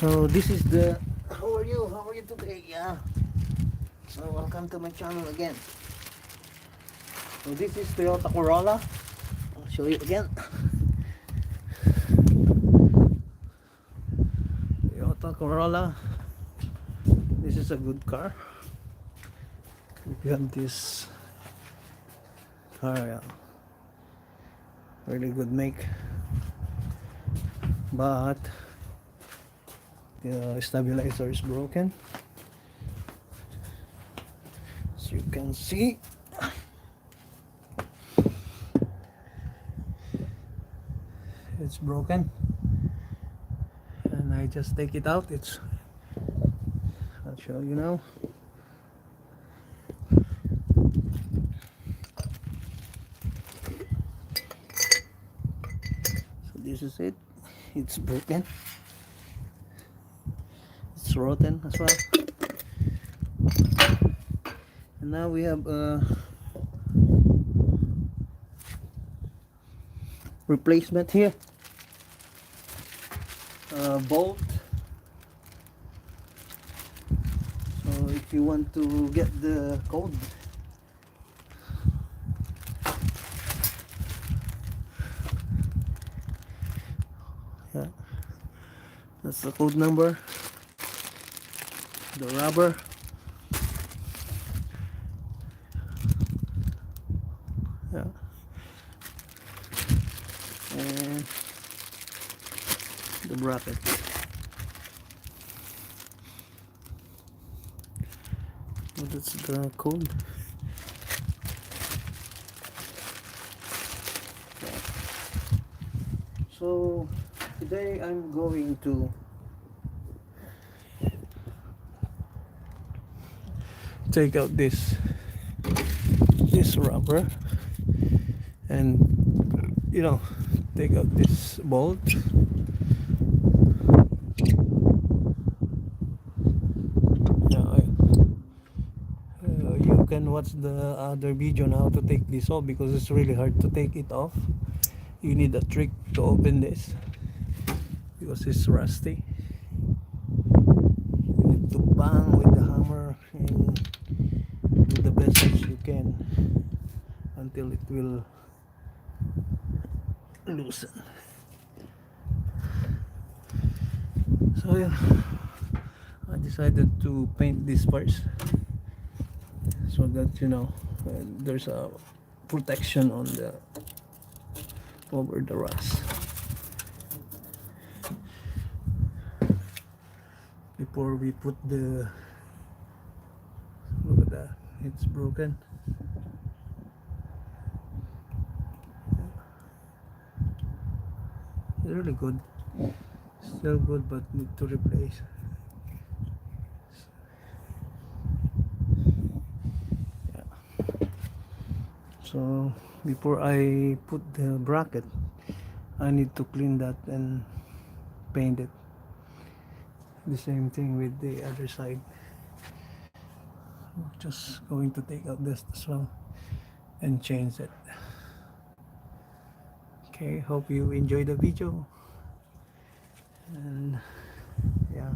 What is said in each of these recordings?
So this is the how are you today? Yeah, so welcome to my channel again. So this is Toyota Corolla. I'll show you again. Toyota Corolla. This is a good car. If you have this car, yeah, really good make, but the stabilizer is broken, as you can see. It's broken, and I just take it out. I'll show you now. So this is it. It's broken. It's rotten as well. And now we have a replacement here. Bolt. So if you want to get the code, yeah, that's the code number. The rubber, yeah, and the bracket. So that's the code. So today I'm going to take out this rubber and take out this bolt. You can watch the other video on how to take this off, because it's really hard to take it off. You need a trick to open this because it's rusty. You need to bang with the hammer and do the best as you can until it will loosen. So yeah, I decided to paint this first, so that there's a protection on the over the rust before we put the, look at that, it's broken. It's really good, still good, but need to replace. So before I put the bracket, I need to clean that and paint it. The same thing with the other side. Just going to take out this as well and change it. Okay, hope you enjoy the video. And yeah,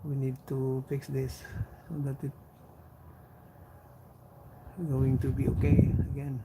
we need to fix this so that it's going to be okay again.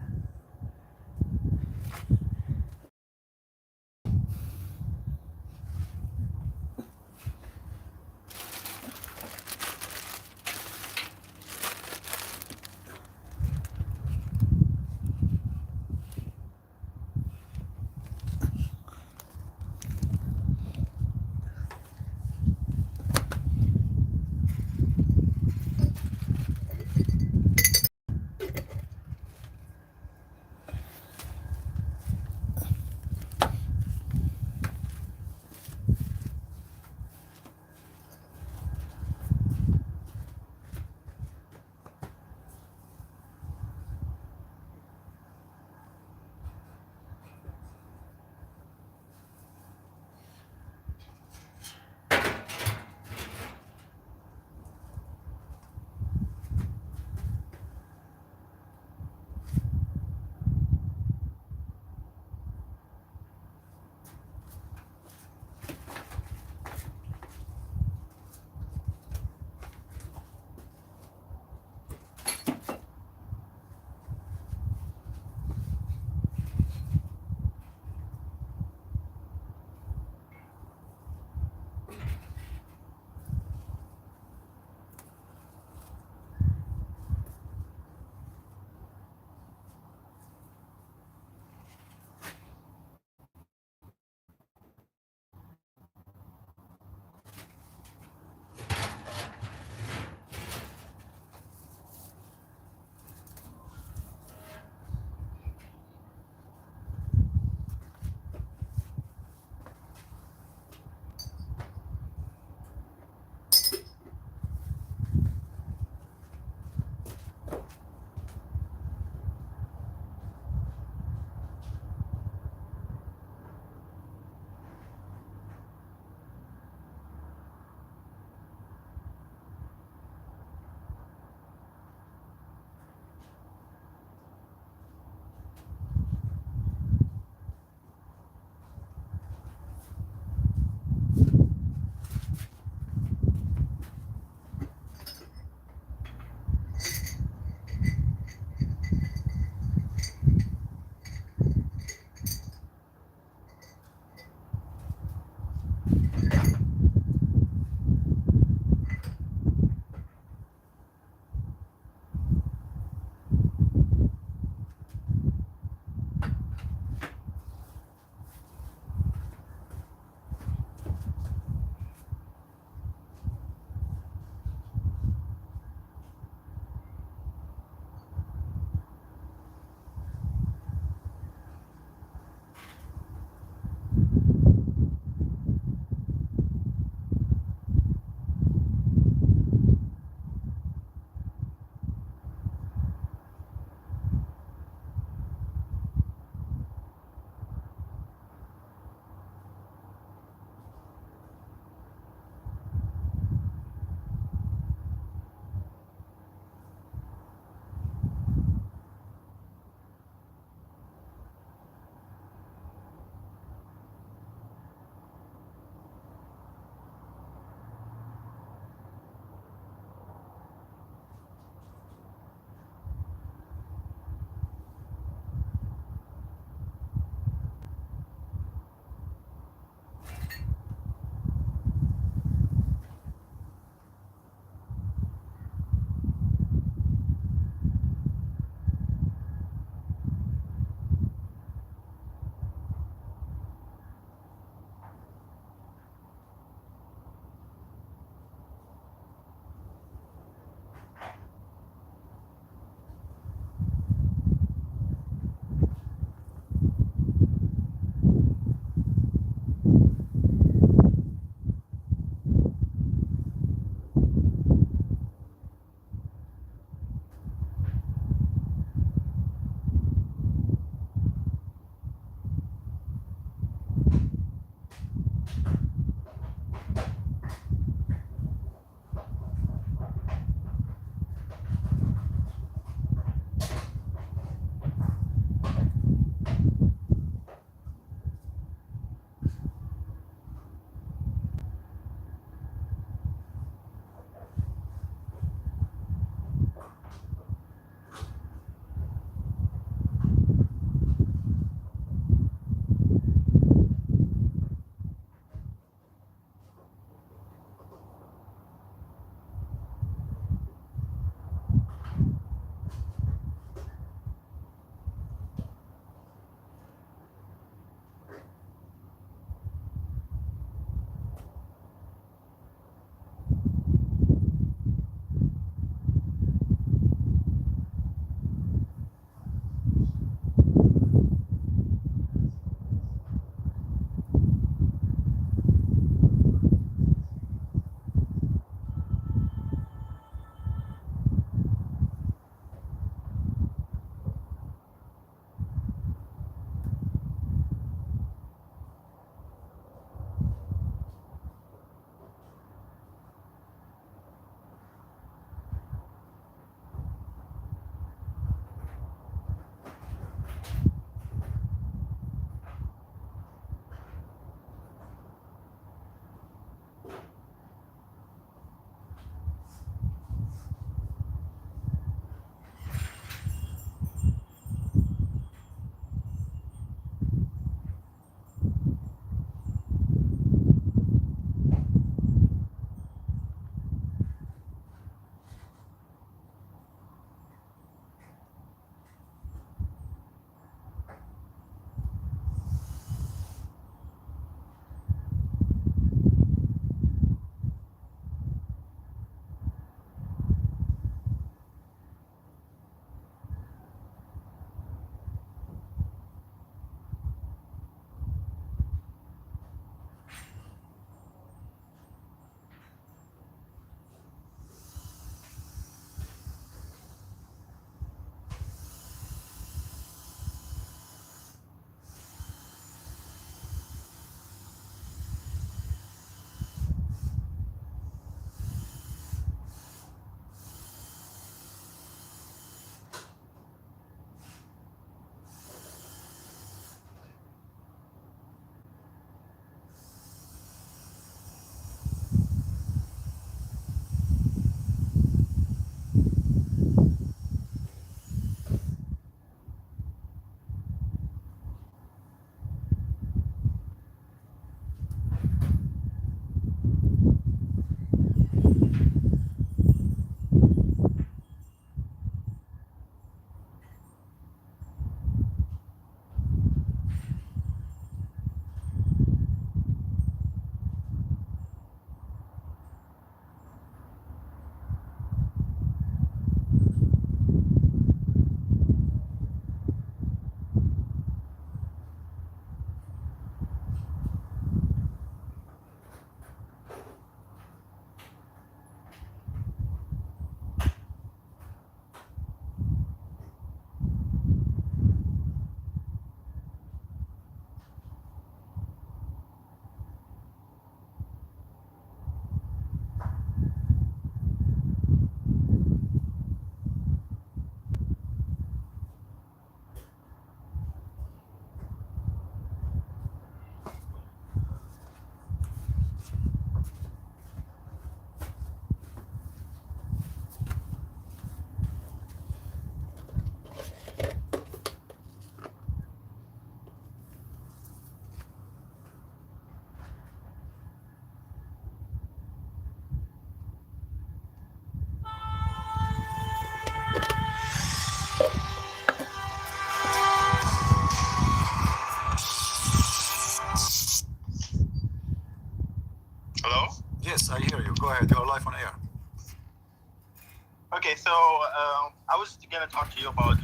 was gonna talk to you about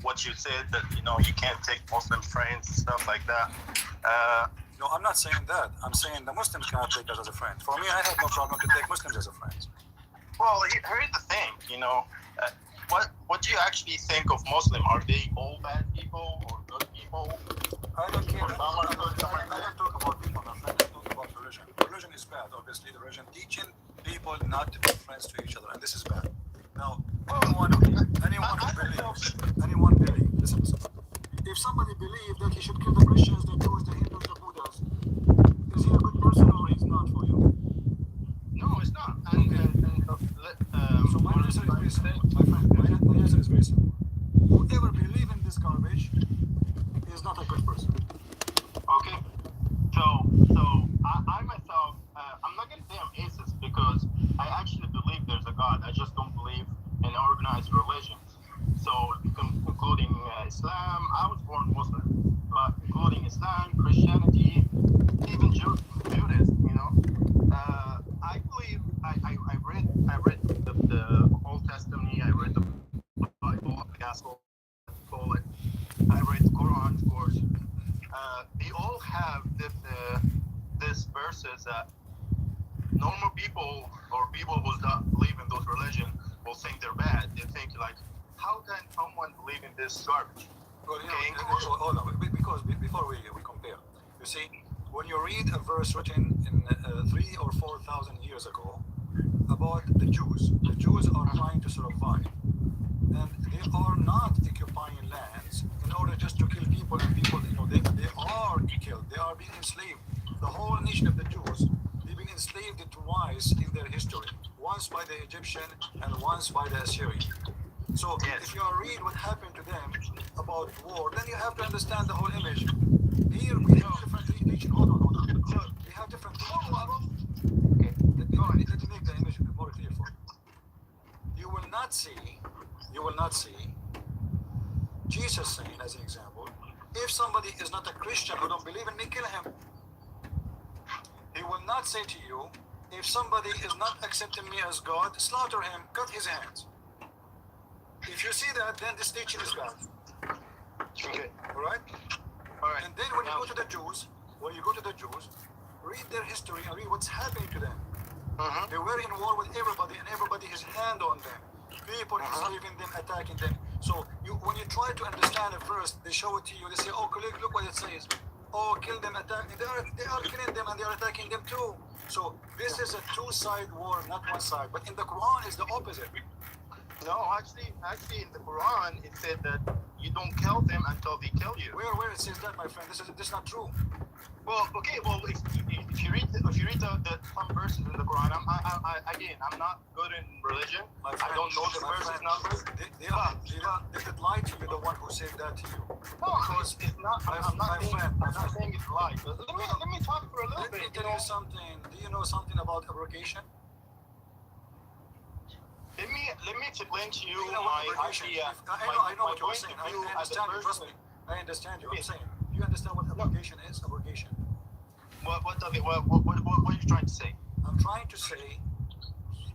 what you said that you can't take Muslim friends stuff like that. No, I'm not saying that. I'm saying the Muslims cannot take us as a friend. For me, I have no problem to take Muslims as a friend. Well, here's the thing. What do you actually think of Muslim? Are they all bad people or good people? I don't care. I don't talk about people, my friend. I talk about religion. Religion is bad, obviously. The religion teaching people not to be friends to each other, and this is bad. Now, anyone who believes, listen. If somebody believes that he should kill the Christians, the Jews, the Hindus, the Buddhas, is he a good person or he's not for you? No, it's not. So my answer is very simple, my friend. My answer is very simple. Whoever believes in this garbage is not a good person. Okay. So I myself, I'm not gonna say I'm atheist because I actually believe there's a God. I just don't believe in organized religions. So including Islam, I was born Muslim, but including Islam, Christianity, even Judaism. I believe I read the Old Testament. I read the Bible, the Gospel, call it. I read the Quran, of course. They all have this verses that normal people or people who don't believe in those religions will think they're bad. They think like, how can someone believe in this garbage? Well, hold on, because before we compare, you see, when you read a verse written in 3,000 or 4,000 years ago about the Jews are trying to survive, and they are not occupying lands in order just to kill people, and people, they are killed, they are being enslaved. The whole nation of the Jews, they've been enslaved twice in their history, once by the Egyptian and once by the Assyrian. So if you read what happened to them about war, then you have to understand the whole image. Here we have different religion. Hold on. So we have different religion. Okay, let me make the image more clear for you. You will not see Jesus saying, as an example, if somebody is not a Christian who don't believe in me, kill him. He will not say to you, if somebody is not accepting me as God, slaughter him, cut his hands. If you see that, then this teaching is bad. Okay. All right. And then when you go to the Jews, read their history and read what's happening to them. They were in war with everybody, and everybody has hand on them. People enslaving them, attacking them. So when you try to understand it first, they show it to you. They say, "Oh, colleague, look what it says. Oh, kill them, attack." They are killing them, and they are attacking them too. So this is a two-side war, not one side. But in the Quran, it's the opposite. No, actually, in the Quran, it said that you don't kill them until they kill you. Where it says that, my friend? This is not true. Well, okay. Well, if you read the some verses in the Quran, I'm not good in religion. Friend, I don't know the verses numbers. They did lie to you, the one who said that to you. No, because it's not. I'm not saying it's a lie. But let me talk for a little bit. Let me tell you something. Do you know something about abrogation? Let me explain to you my idea. I know what you're saying. I understand you. Trust me. I understand you. I'm saying. Do you understand what abrogation is? Abrogation. What are you trying to say? I'm trying to say,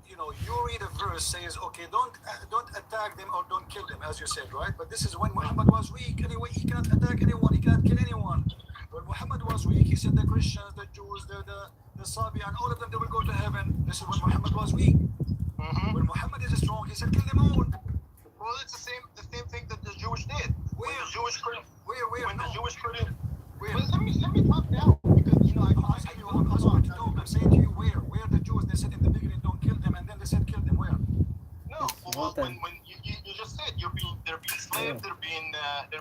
you read a verse says, okay, don't attack them or don't kill them, as you said, right? But this is when Muhammad was weak. Anyway, he cannot attack anyone. He cannot kill anyone. When Muhammad was weak, he said the Christians, the Jews, the Sabi, and all of them, they will go to heaven. This is when Muhammad was weak. When Muhammad is strong, he said, kill them all. Well, it's the same thing that the Jewish did. Where? When the Jewish couldn't. The Jewish couldn't. Where? Well, let me talk now because I'm asking you. I'm saying to you where the Jews, they said in the beginning, don't kill them, and then they said kill them. Where? No. Well, when you just said they're being enslaved, they're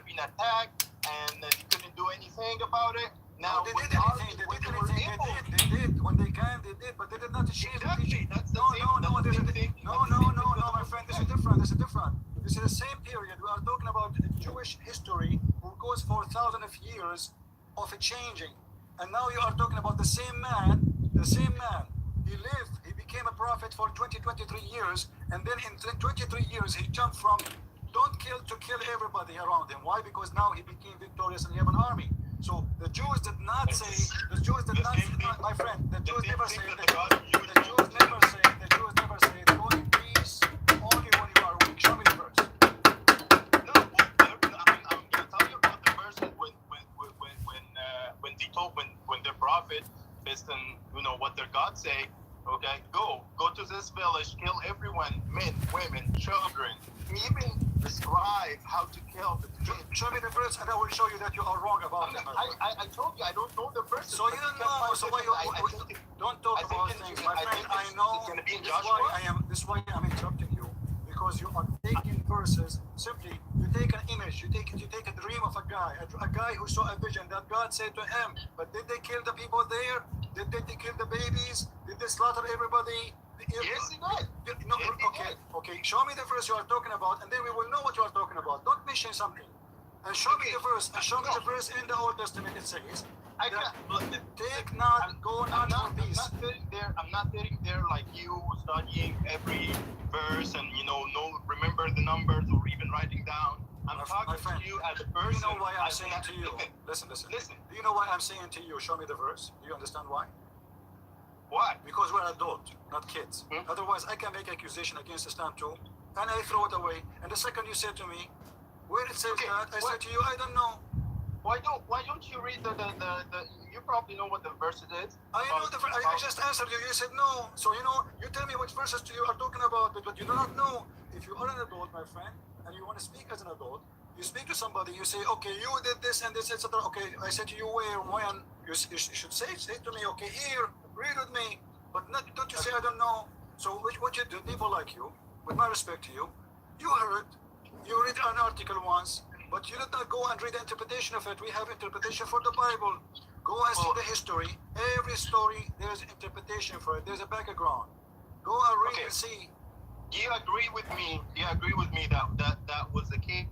being attacked, and they couldn't do anything about it. Now they did anything. They did. When they can, they did, but they did not achieve the teaching. No, my friend. This is different. This is the same period. We are talking about Jewish history, who goes for thousands of years of changing, and now you are talking about the same man. He lived. He became a prophet for 23 years, and then in 23 years he jumped from don't kill to kill everybody around him. Why? Because now he became victorious and he have an army. So the Jews did not say, my friend, the Jews never say, go in peace only when you are weak. Show me the verse. prophet, based on what their God say. Okay, go to this village, kill everyone, men, women, children. He even describe how to kill the kids. Show me the verse, and I will show you that you are wrong about it. I told you I don't know the verses. So you don't know. So why you don't talk about things, my friend? I know. This is why I'm interrupting you, because you are taking verses. Simply, you take an image, you take a dream of a guy who saw a vision that God said to him. But did they kill the people there? Did they kill the babies? Did they slaughter everybody? Yes, he did. No, okay. Show me the verse you are talking about, and then we will know what you are talking about. Don't mention something. And show me the verse. And show me the verse in the Old Testament. It says, "Take not, go not for peace." I'm not sitting there like you, studying every verse and remember the numbers or even writing down. I'm talking to you as a person. Do you know why I'm saying to you? Listen. Do you know why I'm saying to you? Show me the verse. Do you understand why? Why? Because we're adults, not kids. Otherwise, I can make accusation against Islam too, and I throw it away. And the second you said to me, where it says that, I said to you, I don't know. Why don't you read the you probably know what the verse is. I know the verse. I just answered you. You said no. So you tell me which verses you are talking about, but you do not know. If you are an adult, my friend, and you want to speak as an adult, you speak to somebody. You say, okay, you did this and this, etc. Okay, I said to you where, when. You should say to me, okay, here, read with me. But don't you say I don't know. So what you do, people like you, with my respect to you, you read an article once, but you did not go and read the interpretation of it. We have interpretation for the Bible. Go and see the history. Every story, there's interpretation for it. There's a background. Go and read and see. Do you agree with me? That was the case?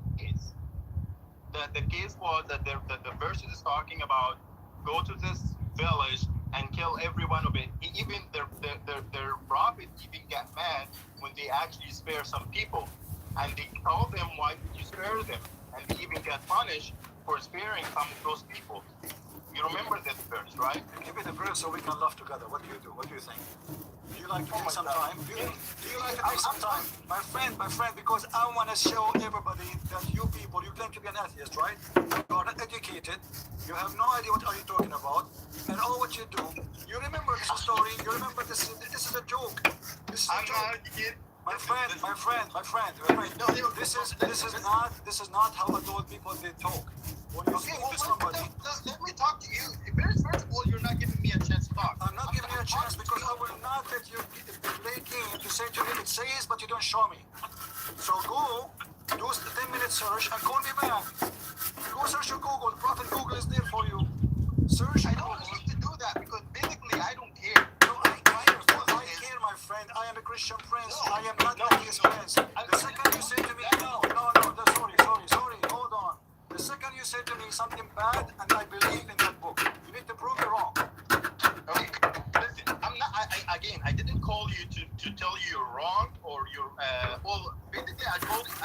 That the case was that the verse is talking about go to this village and kill every one of it. Even their prophet even got mad when they actually spare some people. And they told them, why did you spare them? And they even got punished for sparing some of those people. You remember this verse, right? Give me the verse so we can laugh together. What do you do? What do you think? Do you like to take some time? Do you like to take some time? My friend, because I want to show everybody that you people, you claim to be an atheist, right? You are not educated. You have no idea what are you talking about. And all what you do, you remember this story, you remember this is a joke. This is a joke. My friend. No, this is not how adult people they talk. When you speak to somebody, let me talk to you. First of all, you're not giving me a chance to talk. I'm not giving you a chance because I will not let you play game to say to me it says, but you don't show me. So go do a 10-minute search and call me back. Go search your Google. Prophet Google is there for you. Search. I don't need to do that because basically I don't care. No, I care, my friend. I am a Christian prince. I am not an atheist prince. The second you say to me, sorry, hold on. The second you say to me something bad, and I believe in that book, you need to prove it wrong. Okay, listen, I'm not. I didn't call you to tell you you're wrong or you're. Well, basically, I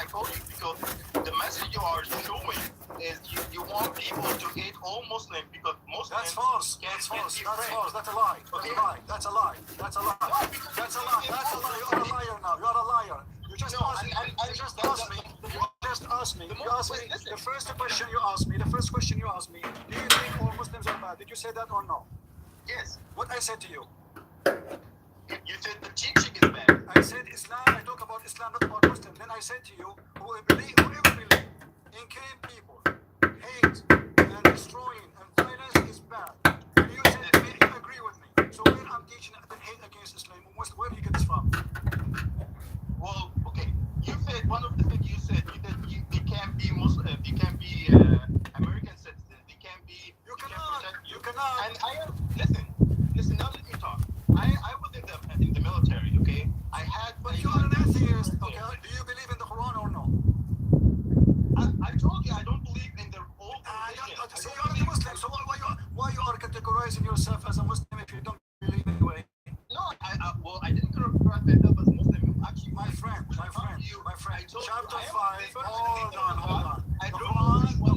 called you because the message you are showing is you want people to hate all Muslims because Muslims. That's false. That's a lie. That's a lie. You are a liar now. You are a liar. You just asked me. The first question you asked me, do you think all Muslims are bad? Did you say that or no? Yes. What I said to you? You said the teaching is bad. I said Islam, I talk about Islam, not about Muslims. Then I said to you, whoever believe in killing people, hate, and destroying, and violence is bad. And you said to me, you agree with me. So when I'm teaching hate against Islam, where do you get this from? Well, okay. You said one of the things you said they can't be Muslim, they can't be American citizens, they can't be. You cannot. And I am. Listen. Now let me talk. I was in the military. Okay. But you are an atheist. Okay. Do you believe in the Quran or no? I told you I don't believe in the old religion. So you are a Muslim. So why you are categorizing yourself as a Muslim if you don't believe in the way? No, I didn't categorize myself as Muslim. Actually, my friend. Chapter 5. Hold on. The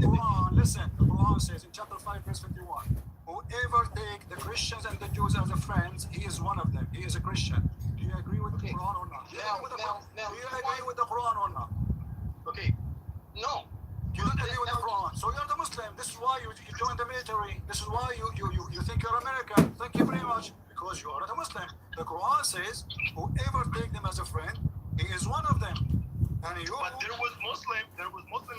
Quran. Listen. The Quran says in chapter 5, verse 51. Whoever take the Christians and the Jews as a friends, he is one of them. He is a Christian. Do you agree with the Quran or not? Do you agree with the Quran or not? Okay. No. You don't agree with the Quran. So you're the Muslim. This is why you join the military. This is why you think you're American. Thank you very much. Because you are not a Muslim. The Quran says, whoever take them as a friend, he is one of them. And you, but there was Muslim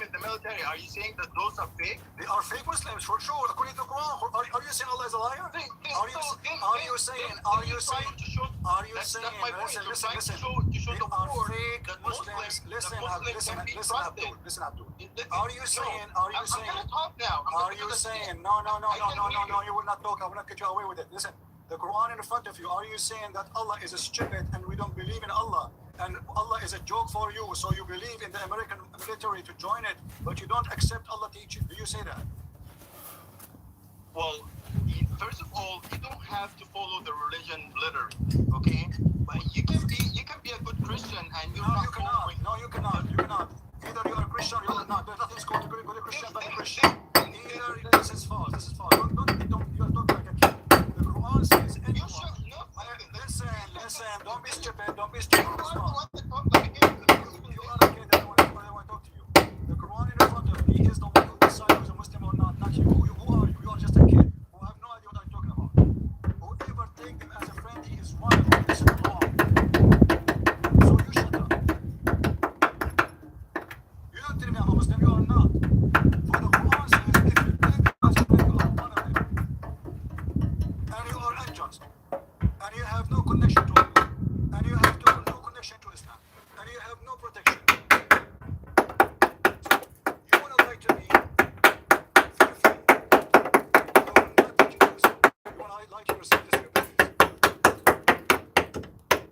in the military. Are you saying that those are fake? They are fake Muslims for sure, according to the Quran. Are you saying Allah is a liar? Are you saying? Listen. They are fake Muslims. Listen, Abdul. Are you saying? I'm gonna talk now. Are you saying? No. You will not talk. I will not get you away with it. Listen, the Quran in front of you. Are you saying that Allah is a stupid and we don't believe in Allah? And Allah is a joke for you, so you believe in the American military to join it, but you don't accept Allah teaching. Do you say that? Well, first of all, you don't have to follow the religion literally, okay? But you can be a good Christian and you're not following. No, you cannot. Either you are a Christian or you are not. There's nothing called a good Christian but a Christian. Either this is false. Don't you are talking like a kid. The Quran says anyone. Listen, don't be stupid. You are a kid. You are a kid. I don't want to talk to you. The Quran in front of me is the one who decides who's a Muslim or not you. Who are you? You are just a kid who have no idea what I'm talking about. Whoever take them as a friend, he is one of them. This is wrong. So you shut up. You don't tell me I'm a Muslim, you are not. For the Quran says, if you take them as a friend, you are one of them. And you are unjust. And you have no connection to Allah. And you have no connection to Islam. And you have no protection. You want to lie to me? Feel free. I will not take you seriously. You want to lie to yourself? This is your business.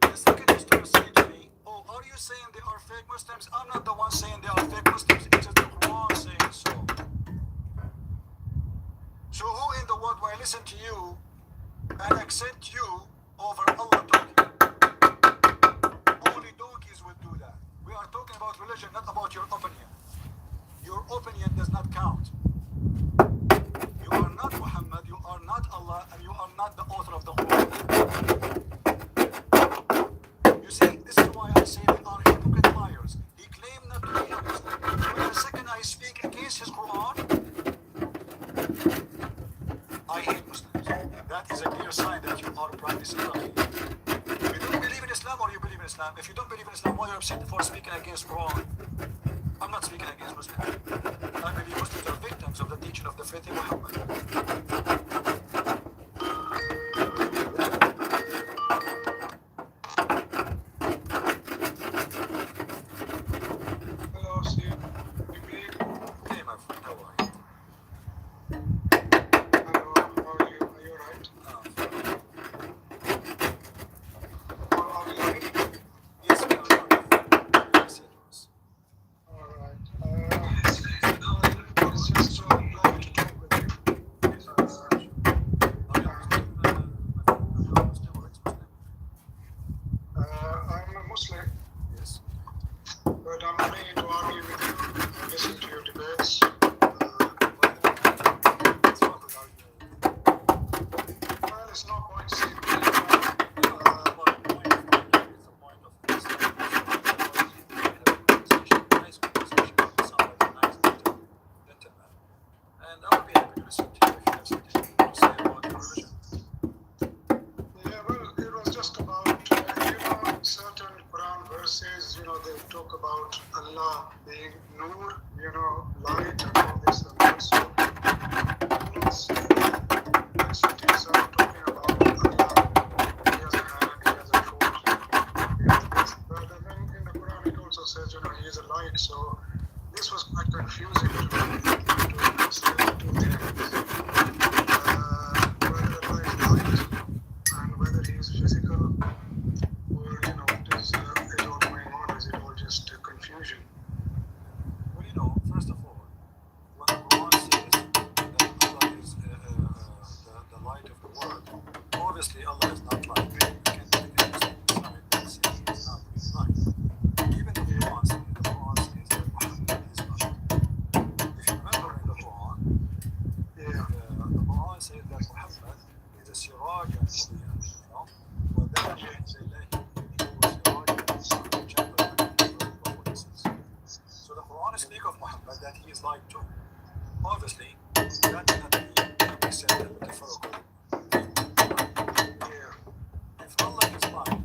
The second is to say to me, are you saying they are fake Muslims? I'm not the one saying they are fake Muslims. It is the Quran saying so. So who in the world will listen to you and accept you over Allah talking? Only donkeys will do that. We are talking about religion, not about your opinion. Your opinion does not count. You are not Muhammad, you are not Allah, and you are not the author of the Quran. You see, this is why I say they are hypocrite liars. He claimed not to be a Muslim. But the second I speak against his Quran, I hate Muslims. That is a clear sign that you are practicing lying. You don't believe in Islam or you believe in Islam? If you don't believe in Islam, why are you upset for speaking against Quran? I'm not speaking against Muslims. I believe Muslims are victims of the teaching of the faith in Muhammad. Hello, Steve. You believe? Hey, my friend, how are you? Hello, how are you? Are you alright? Are you ready? Yes, we are. Yes, it was. Alright. It's just so glad to talk with you. Are you Muslim or ex-Muslim? I'm a Muslim, Yes. but I'm ready to argue with you. I listen to your debates. What's wrong with arguing? Well, it's no point saying The point of arguing is the point of Islam. Nice conversation with somebody nice, gentleman. And I will be happy to listen to you if you have something to say about your religion. Yeah, well, it was just about, certain Quran verses, they talk about Allah being Noor, light and all this and that. So, certain start talking about Allah, he has a hand, he has a foot, he has this, but then in the Quran it also says, he is a light. So, this was quite confusing to say the two things. Whether Allah is light and whether he is physical, or what is all going on? Is it all just confusion? Well, first of all, when the Quran says that Allah is the light of the world, obviously Allah is not light. You can't take it inside and say he is not light. Even the Quran says that Muhammad is light. If you remember in the Quran, Yeah. the Quran says that Muhammad is a sirajan mubin, وَذَلَكَ عِنْدَ اللَّهِ So the Quran speaks of Muhammad that he is light too. Obviously, that cannot be said metaphorical. Yeah. If Allah is light,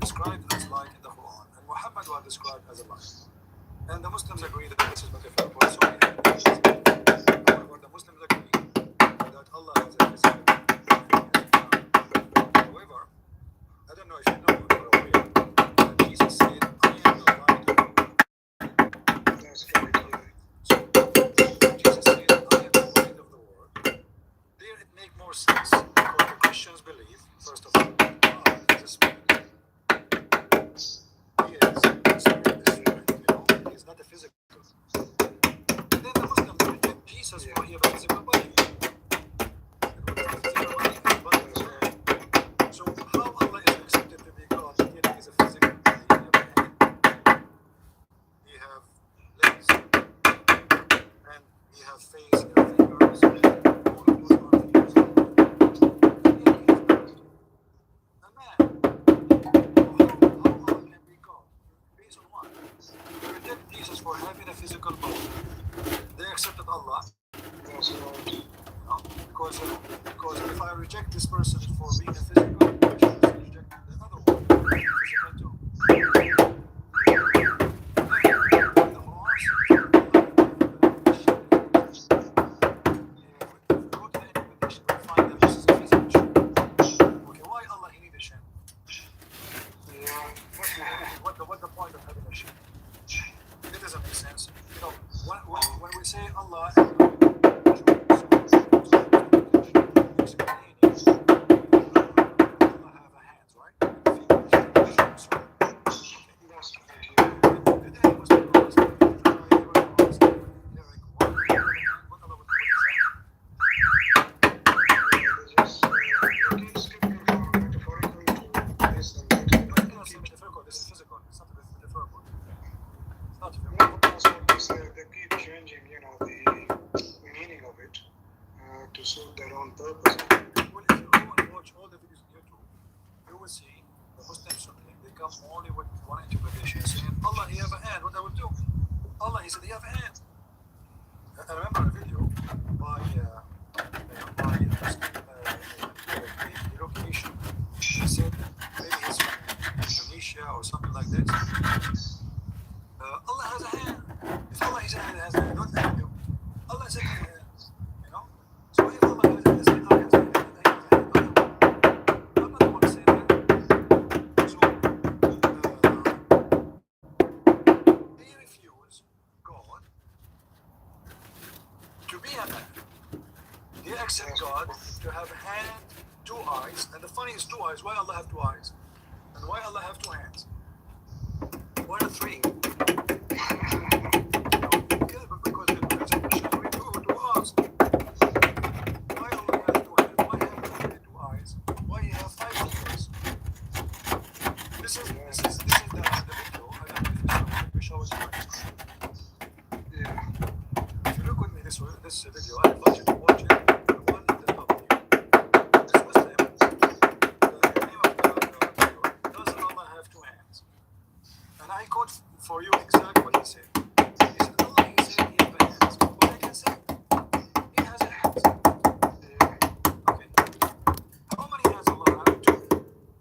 described as light in the Quran, and Muhammad was described as a light, and the Muslims agree that this is metaphorical, so we have no issue. However, the Muslims agree that Allah has a physical being. However, I don't know if you know or aware that Jesus said, I am the light of the world. That's right. Yeah. So, when Jesus said, I am the light of the world, there it makes more sense because the Christians believe, first of all, that God is a spirit. He is a spirit, he is not a physical. And then the Muslims reject Jesus for he have a physical body. And what is the physical body? The body of man. So how Allah is accepted to be God and yet he is a physical body? He have a hand, he have legs, and he have face, he have fingers, all of those are things. And yet he is not a man. How Allah can be God? Based on what? They reject Jesus for having a physical body. They accepted Allah, That's right. because if I reject this person for being a physical, I should also reject the other one for being physical too. The Quran says if we go to the interpretation, we find that this is a physical shape. Okay, why Allah he need a shape? Yeah. What the point of having a shape? It doesn't make sense. When we say Allah Allah have a hands, right? That's right. Yeah. The day was the Quran said, what Allah would do with his hand? They just they keep skipping from metaphorical to this and that. No, you cannot say metaphorical. This is physical. It's not metaphorical. It's not No, metaphorical. that's what they say. They keep changing, the meaning of it to suit their own purpose. Well, if you go and watch all the videos on YouTube, you will see the Muslims Sunni, they come only with one interpretation saying, Allah, he have a hand, what I will do? Allah, he said, he have a hand. I remember a video by Iraqi Asian. He said, maybe he's from Indonesia or something like this. Allah has a hand. If Allah has a hand, what can I do? Allah said, So if Allah has a hand, say, I have a hand, I have a hand. I'm not the one saying that. So they refuse God to be a man. They accept God to have a hand, 2 eyes, and the funny is 2 eyes. Why Allah have 2 eyes? And why Allah have 2 hands? Why not 3? Yeah, but because there's a question we do ask. Why Allah has 2 hands? Why have only 2 eyes? Why you have 5 fingers? This is the video. I don't know if you show it. Yeah. If you look with me this video, I invite you to watch it. The one at the top here. This Muslim, the name of the video, does Allah have 2 hands? And I quote for you exactly what he said. He said, Allah, he said he has hands. What I can say? He has hands. Okay. How many hands Allah have? 2.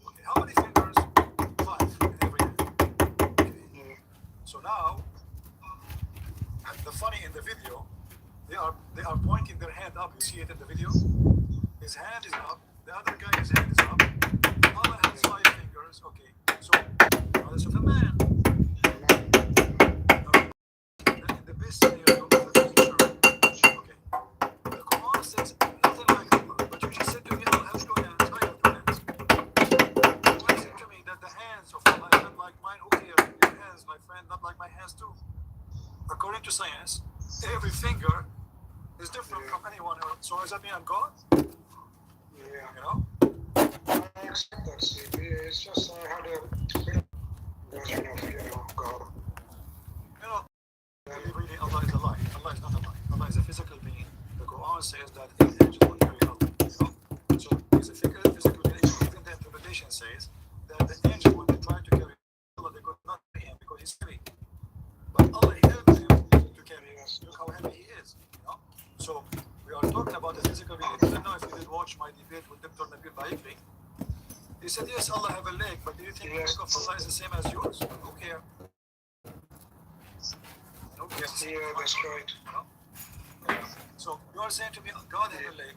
Okay. How many fingers? 5 in every hand. Okay. So now, the funny in the video, they are pointing their hand up. You see it in the video? His hand is up. The other guy's hand is up. Allah has 5 fingers. Okay. So, that's of a man. In the best scenario of the picture. Okay. The Quran says nothing like Allah. But you just said to me, Allah has 2 hands. I have 2 hands. Why is it to me that the hands of Allah are not like mine? Okay, your hands, my friend, not like my hands too. According to science, every finger is different from anyone else. So does that mean I'm God? Yeah. I accept that, Steve. It's just I had a bit of version of God. Really, Allah is a lie. Allah is not a lie. Allah is a physical being. The Quran says that angels will carry Allah. So he's a physical being. Even the interpretation says that the angel, when they try to carry Allah, they could not carry him because he's heavy. But Allah helped him to carry us. Look how heavy he is. So we are talking about a physical being. I don't know if you did watch my debate with Dr. Nabil Baikri. He said, yes, Allah have a leg, but do you think the leg of Allah is the same as yours? Who cares? Who cares? Yeah, that's right. Yeah. So you are saying to me, God has a leg.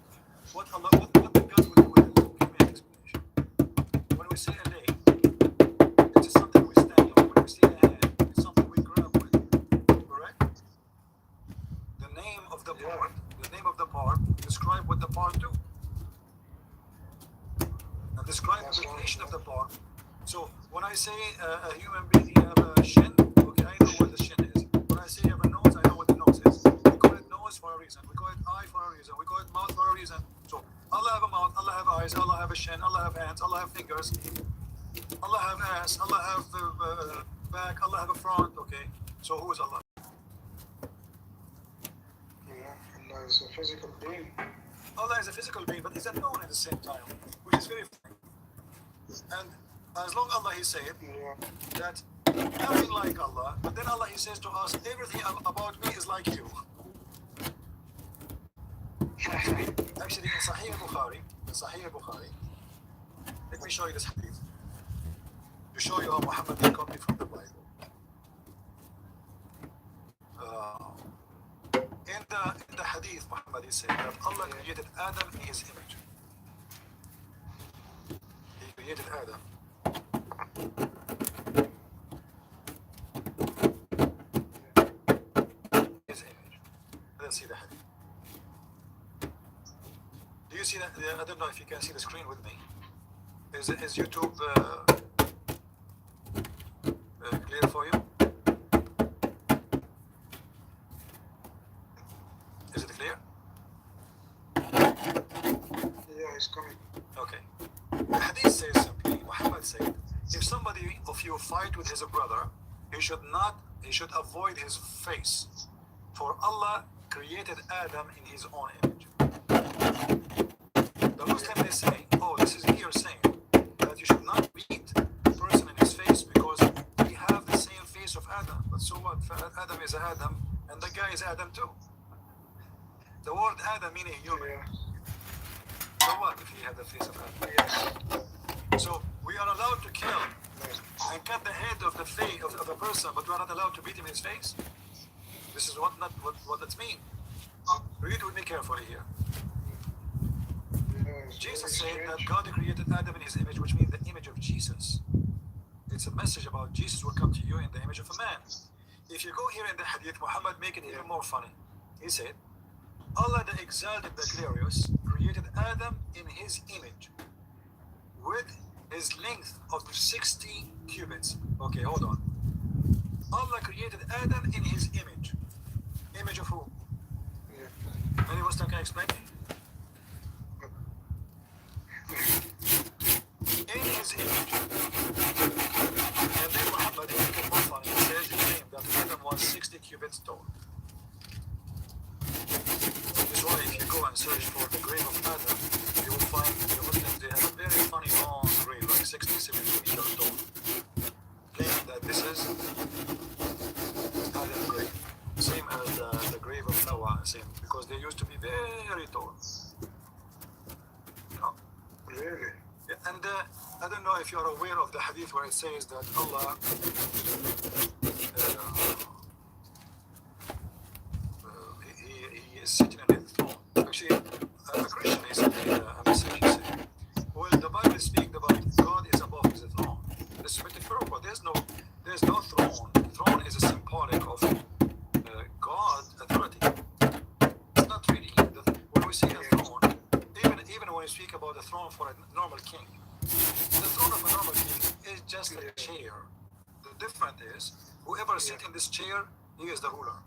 What the God will do with a leg? Give me an explanation. When we say a leg, it is something we stand on. When we say a hand, it's something we grab with. Correct? The name of the part, describe what the part do. And describe the creation of the part. So when I say a human being have a shin, okay, I know what the shin is. When I say you have a nose, I know what the nose is. We call it nose for a reason. We call it eye for a reason. We call it mouth for a reason. So Allah have a mouth, Allah have eyes, Allah have a shin, Allah have hands, Allah have fingers, Allah have ass, Allah have back, Allah have a front. Okay. So who is Allah? Yeah, Allah is a physical being. Allah is a physical being, but He's unknown at the same time, which is very funny. And as long Allah He said that nothing like Allah, but then Allah He says to us, everything about me is like you. Actually, in Sahih Bukhari, let me show you this hadith to show you how Muhammad is copied from the Bible. In the hadith, Muhammad is saying that Allah created Adam in His image. He created Adam. His image. Let's see the hadith. Do you see that? I don't know if you can see the screen with me. Is YouTube clear for you? Is it clear? Yeah, it's coming. Okay. The hadith says simply, Muhammad said, if somebody of you fight with his brother, he should avoid his face. For Allah created Adam in His own image. The Muslim is saying, oh, this is here saying that you should not beat the person in his face because we have the same face of Adam. But so what? Adam is Adam, and the guy is Adam too. The word Adam meaning human. So what if he had the face of Adam? Yes. So we are allowed to kill and cut the head of the face of a person, but we are not allowed to beat him in his face. This is what it means. Read with me carefully here. Jesus said that God created Adam in His image, which means the image of Jesus. It's a message about Jesus will come to you in the image of a man. If you go here in the hadith, Muhammad make it even more funny. He said, Allah the Exalted, the Glorious, created Adam in His image with his length of 60 cubits. Okay, hold on. Allah created Adam in His image. Image of who? Any Muslim can explain? In His image. And then Muhammad, he make it more funny. He says he claimed that Adam was 60 cubits tall. That's why if you go and search for the grave of Adam, you will find the Muslims, they have a very funny long grave, like 60, 70 meters tall. Claiming that this is Adam's grave. Same as the grave of Noah, same, because they used to be very tall. You know? Really? Yeah, and I don't know if you are aware of the hadith where it says that Allah he is sitting on his throne. Actually, a Christian is a message. He said, well, the Bible speaks about God is above His throne. This is metaphorical. There's no throne. Throne is a symbolic of God authority. It's not really. When we say a throne, even when we speak about a throne for a normal king, the throne of a normal king is just a chair. The difference is, whoever sits in this chair, he is the ruler.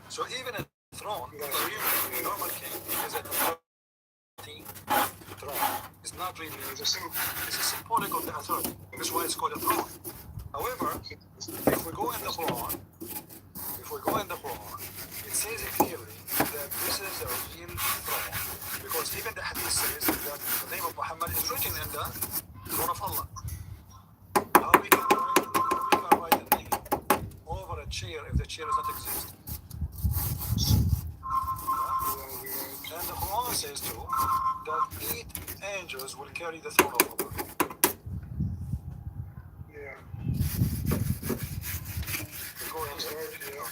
So even a throne, a real normal king is a authority throne. It's not really. It's a symbolic of the authority. That's why it's called a throne. However, if we go in the Quran, it says it clearly that this is a real throne. Because even the hadith says that the name of Muhammad is written in the throne of Allah. How we can write a name over a chair if the chair does not exist? And the Quran says too that 8 angels will carry the throne of Allah. Yeah. Go ahead. That's right, yeah.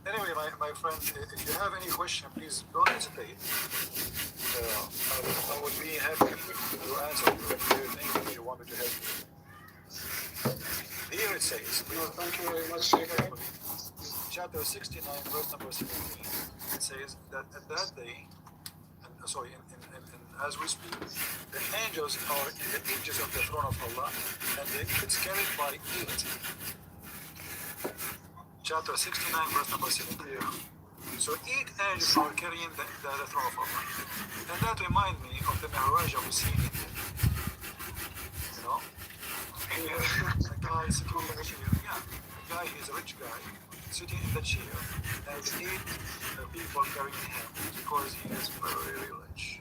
Anyway, my friend, if you have any question, please don't hesitate. I would be happy to answer anything that you want me to help you. Here it says, No, thank you very much, Sheikh. chapter 69, verse number 17, it says that at that day, as we speak, the angels are in the edges of the throne of Allah, and it's carried by 8. Chapter 69, verse number 17. So 8 angels are carrying the throne of Allah. And that reminds me of the Mi'raj we see in India. You know? A guy sitting in the chair. Yeah, a guy, he's a rich guy, sitting in the chair, and 8 people carrying him because he is very rich.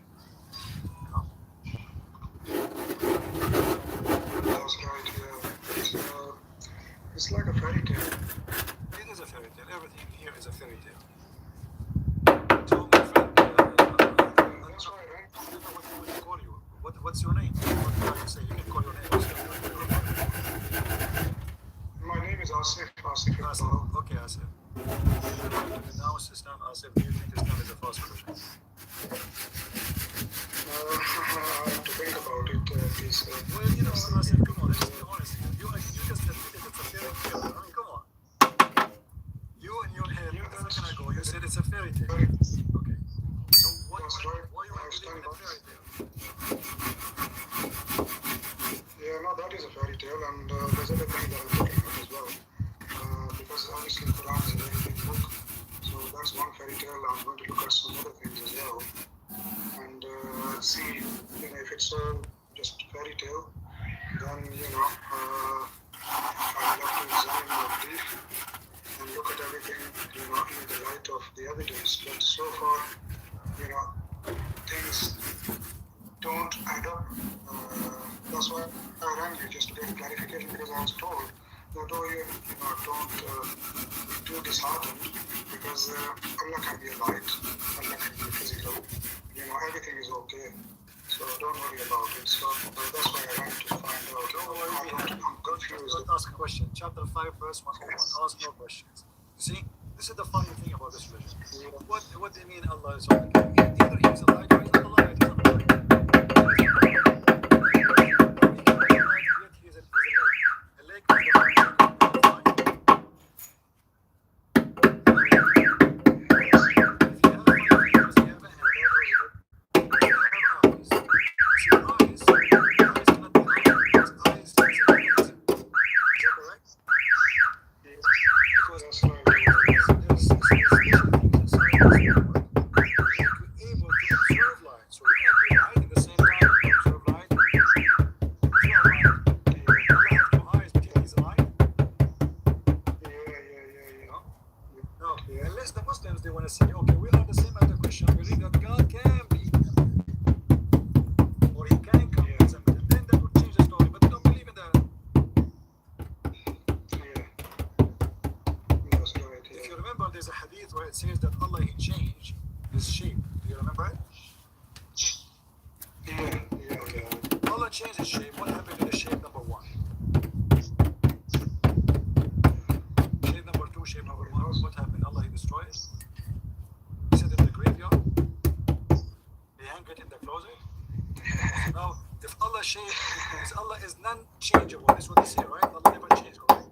You know? That's right, yeah. It's like a fairy tale. It is a fairy tale. Everything here is a fairy tale. So, my friend, That's why I don't know what to call you. What's your name? What can I say? You can call your name. my name is Asif. Asif. Asif. Okay, Asif. Denounce Islam. Asif, do you think Islam is a false religion? I have to think about it, please. Well, you know, Asif, come on, let's be honest. You just admitted it's a fairy tale. I mean, come on. You in your head, a second ago, you said it's a fairy tale. Okay. So why you believe in a fairy tale? Yeah, no, that is a fairy tale, and there's other things that I'm looking at as well. Because obviously Quran is a very big book, so that's one fairy tale. I'm going to look at some other things as well, and see, if it's all just fairy tale, then I'll have to examine more deep and look at everything, in the light of the evidence. But so far, things don't add up. That's why I rang you, just to get clarification, because I was told that, don't be too disheartened, because Allah can be a light, Allah can be physical, everything is okay. So don't worry about it. So that's why I rang to find out. I'm confused. Don't ask a question. Chapter 5, verse 101. Ask no questions. You see, this is the funny thing about this religion. What do you mean Allah is only? Either he is a light or he's not a light. He's not a light. He is a lake. A lake is the unless the Muslims, they want to say, okay, we are the same as the Christian, we believe that God can be, or he can come, and then that would change the story, but they don't believe in that. If you remember, there's a hadith where it says that Allah, he changed his shape. Do you remember it? Okay. Allah changed his shape. What happened to the shape number 1? Shape number 2, shape number 1. What happened? Allah, he destroyed it. He set it in the graveyard. He hung it in the closet. Now, if Allah shape, because Allah is non-changeable, that's what they say, right? Allah never changes, correct?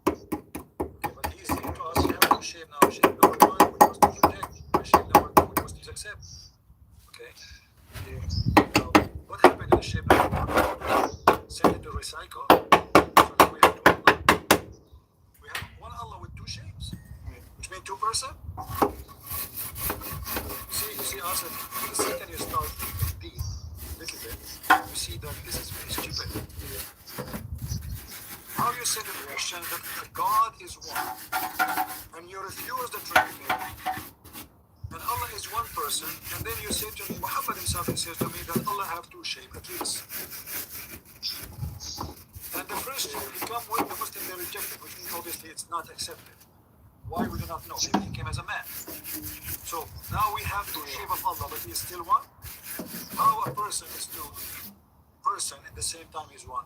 Okay, but he's saying to us, we have one shape now. Shape number 1, we must reject. Shape number 2, we must accept. Okay? Now, what happened to the shape number 1? Send it to recycle. So now we have 2 Allah. We have one Allah with 2 shapes, which means 2 persons. You see, also, the second you start deep, little bit, you see that this is very stupid. How you say to the Christian that God is one, and you refuse the Trinity, and Allah is one person, and then you say to me, Muhammad himself says to me that Allah have 2 shapes at least. And the first shape, you come with the Muslim, they reject it, which means obviously it's not accepted. Why we do not know? Maybe he came as a man. So now we have two shape of Allah, but he is still one. How a person is two person at the same time is one.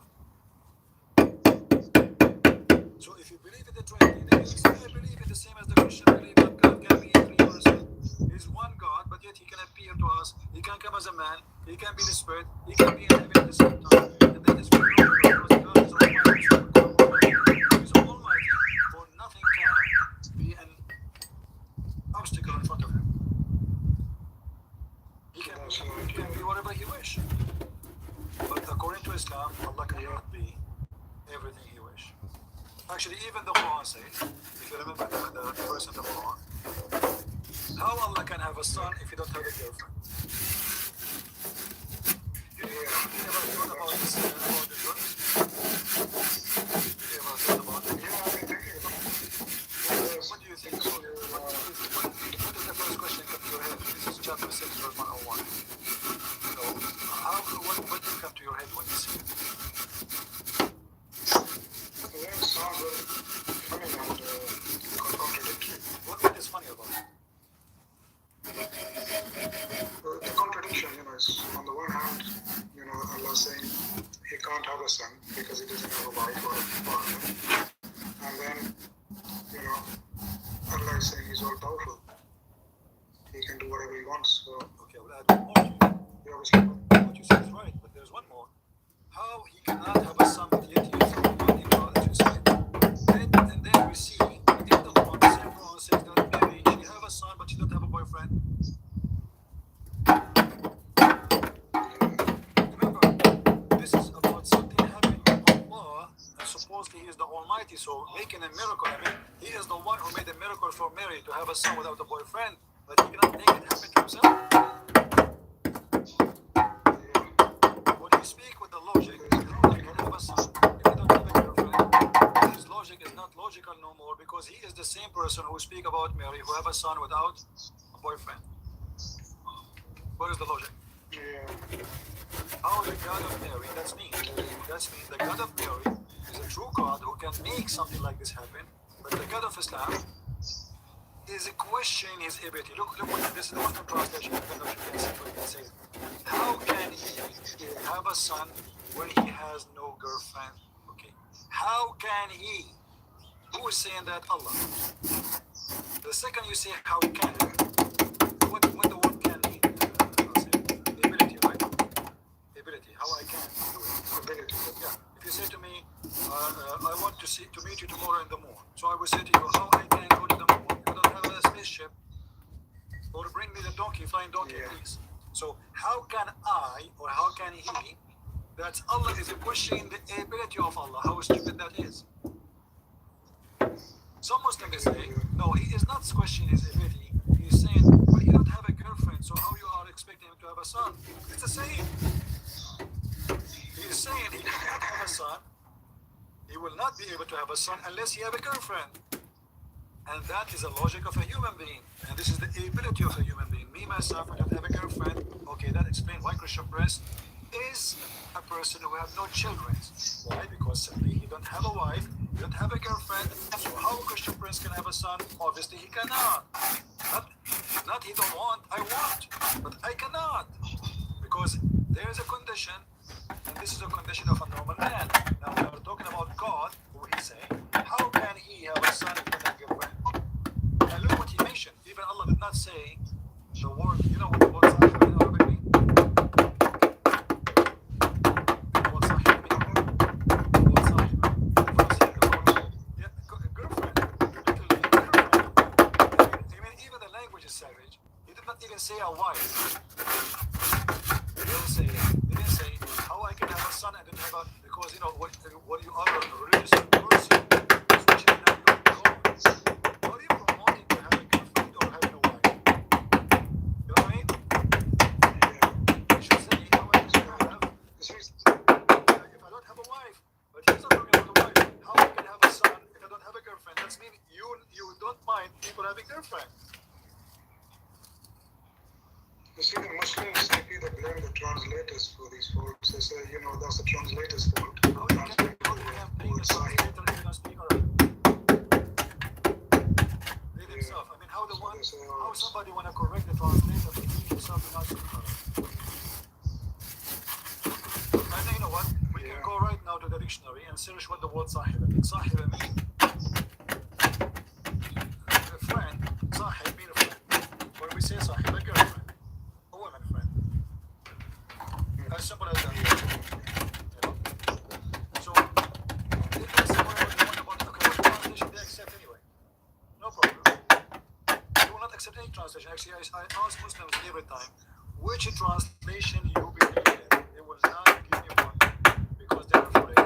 So if you believe in the Trinity, then you say, I believe in the same as the Christian believe that God can be three persons. He's one God, but yet he can appear to us. He can come as a man. He can be the spirit. He can be in heaven at the same time. And that is very logical because God is almighty. So he's almighty, for nothing can be an obstacle in front of him. He can be whatever he wishes. But according to Islam, Allah cannot be everything he wishes. Actually, even the Quran says, if you remember the verse in the Quran, how Allah can have a son if he don't have a girlfriend? You ever thought about this, about the verse? You ever thought about it? What do you think about it? What is the first question come to your head? This is chapter 6, verse 101. So, what did come to your head when you see it? That sounds very funny and contradictory. What is funny about it? The contradiction, is on the one hand, Allah saying he can't have a son because he doesn't have a wife or a partner. And then, Allah is saying he's all powerful. He can do whatever he wants. So, Okay, I will add one more to you. you obviously What you said is right, but there's one more. How he cannot have a son, but yet he is Almighty God, as you said. And then we see in the Quran, the same Quran says that maybe she have a son, but she don't have a boyfriend. Remember, this is about something happening to Allah, and supposedly he is the Almighty, so making a miracle. He is the one who made a miracle for Mary to have a son without a boyfriend, but he cannot make it happen to himself. When you speak with the logic, how he can have a son if he don't have a girlfriend? His logic is not logical no more because he is the same person who speak about Mary who have a son without a boyfriend. What is the logic? How the God of Mary, that's me. That's me. The God of Mary is a true God who can make something like this happen, but the God of Islam is questioning his ability. Look what this is the Muslim translation. I don't know if you can see what it says. How can he have a son when he has no girlfriend? Okay. How can he? Who is saying that? Allah. The second you say how can, what the word can mean? The ability, right? The ability. How I can do it. ability. Yeah. If you say to me, I want to meet you tomorrow in the moon. So I will say to you, how I can go to the moon? You don't have a spaceship. Or bring me the donkey, flying donkey, please. So how can I, or how can he, that Allah is questioning the ability of Allah, how stupid that is. Some Muslims say, no, he is not questioning his ability. He is saying, well, he don't have a girlfriend, so how you are expecting him to have a son? It's the same. He is saying he cannot have a son. He will not be able to have a son unless he have a girlfriend. And that is the logic of a human being. And this is the ability of a human being. Me, myself, I don't have a girlfriend. Okay, that explains why Christian Prince is a person who have no children. Why? Because simply he don't have a wife, he don't have a girlfriend. So how Christian Prince can have a son? Obviously he cannot. Not he don't want, I want. But I cannot. Because there is a condition, and this is a condition of a normal man. Now we are talking about God, who he saying, how can he have a son if he doesn't have a girlfriend? And look what he mentioned. Even Allah did not say the word, you know what the word sahib in Arabic means? You know what sahib means? What sahib? Yeah, girlfriend. Literally, girlfriend. Even the language is savage. He did not even say a wife. He didn't say how I can have a son and then have a, because what you are a religious person, especially now you're God. Are you promoting to have a girlfriend or having a wife? You know what I mean? You should say how I can have. If I don't have a wife, but he's not talking about a wife. How I can have a son if I don't have a girlfriend? That's mean you don't mind people having girlfriend. You see, the Muslims simply they blame the translators for these faults. They say, that's the translator's fault. How you can blame the translator if you don't speak Arabic? search what the word صاحبة means. صاحبة means a friend. صاحب means a friend. When we say صاحبة, girlfriend, a woman friend. As simple as that. You know? So if they say whatever they want about the Quran translation, they accept anyway. No problem. They will not accept any translation. Actually, I ask Muslims every time, which translation you believe in. They will not give me one because they're afraid.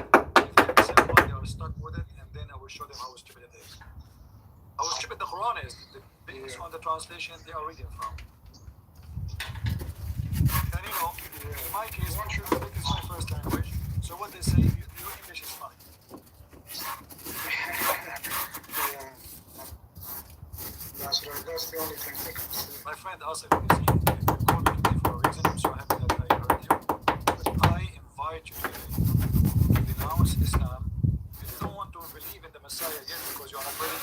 If they accept one, they are stuck with it, and then I will show them how stupid it is. How stupid the Quran is, based on the translation they are reading from. And you know, in my case, Arabic is my first language, so what they say, your English is fine. Yeah. That's right. That's the only thing they can say. My friend Asif, you see, you called me today for a reason. I'm so happy that I heard you. But I invite you today to denounce Islam. If you don't want to believe in the Messiah again because you are not ready,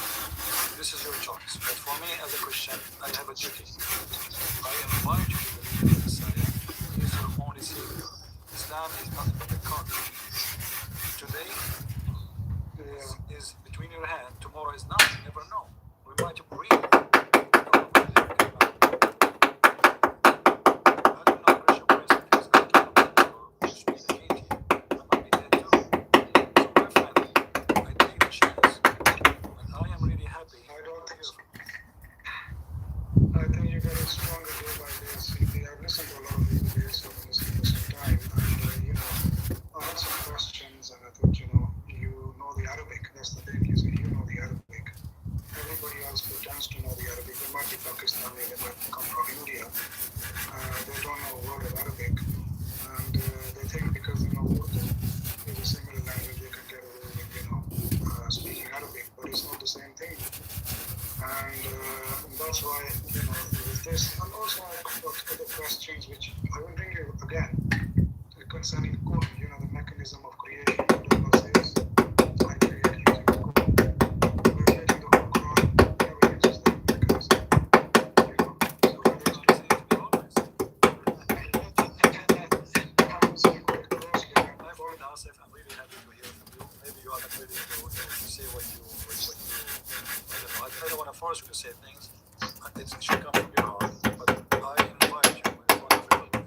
this is your choice. But for me, as a Christian, I have a duty. I invite you to believe in the Messiah. He is your only Savior. Islam is nothing but a cult. Today is between your hands. Tomorrow is not. You never know. We might breathe. I think you're getting stronger day by day, CP. I've listened to a lot of your debates. I've been listening for some time, and I had some questions, and I thought, you know the Arabic. That's the thing. You say you know the Arabic. Everybody else pretends to know the Arabic. They might be Pakistani, they might come from India. They don't know a word of Arabic, and they think because they know Urdu, is a similar language, they can get away with, speaking Arabic, but it's not the same thing. And that's why, with this, and also I got other questions which I will bring you again concerning kun, the mechanism of creation. Allah says, I create using the kun. We're creating the whole Quran, never uses that mechanism. So whether it's just I'm listening quite closely. My friend Asif, I'm really happy to hear from you. Maybe you are not ready to say what you I don't want to force you to say things. It should come from your heart. But I invite you in front of everybody.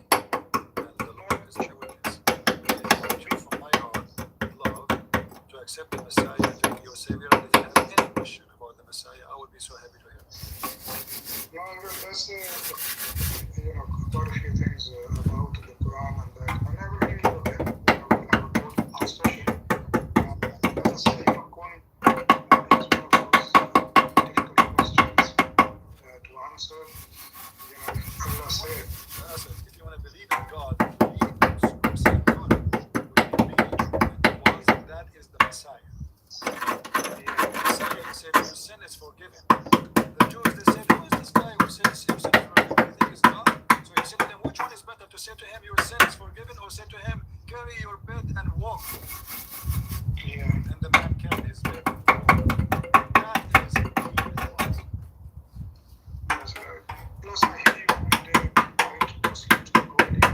And the Lord is the witness. I invite you from my heart, love, to accept the Messiah to be your Savior. And if you have any question about the Messiah, I would be so happy to hear. No, let's quite a few things about the Quran and that. And I will bring you again, especially, let's say, kun is one of those difficult questions to answer. Allah said, If you want to believe in God, believe in the same God. Because that is the Messiah. The Messiah, he said, your sin is forgiven. The Jews, they said, who is this guy who says your sin is forgiven? You think it's God? So he said to them, which one is better, to say to him your sin is forgiven, or say to him, carry your bed and walk? And the man carried his bed and walked. That is obedience. That's right. Plus, I hear you one day introduce you to the Quran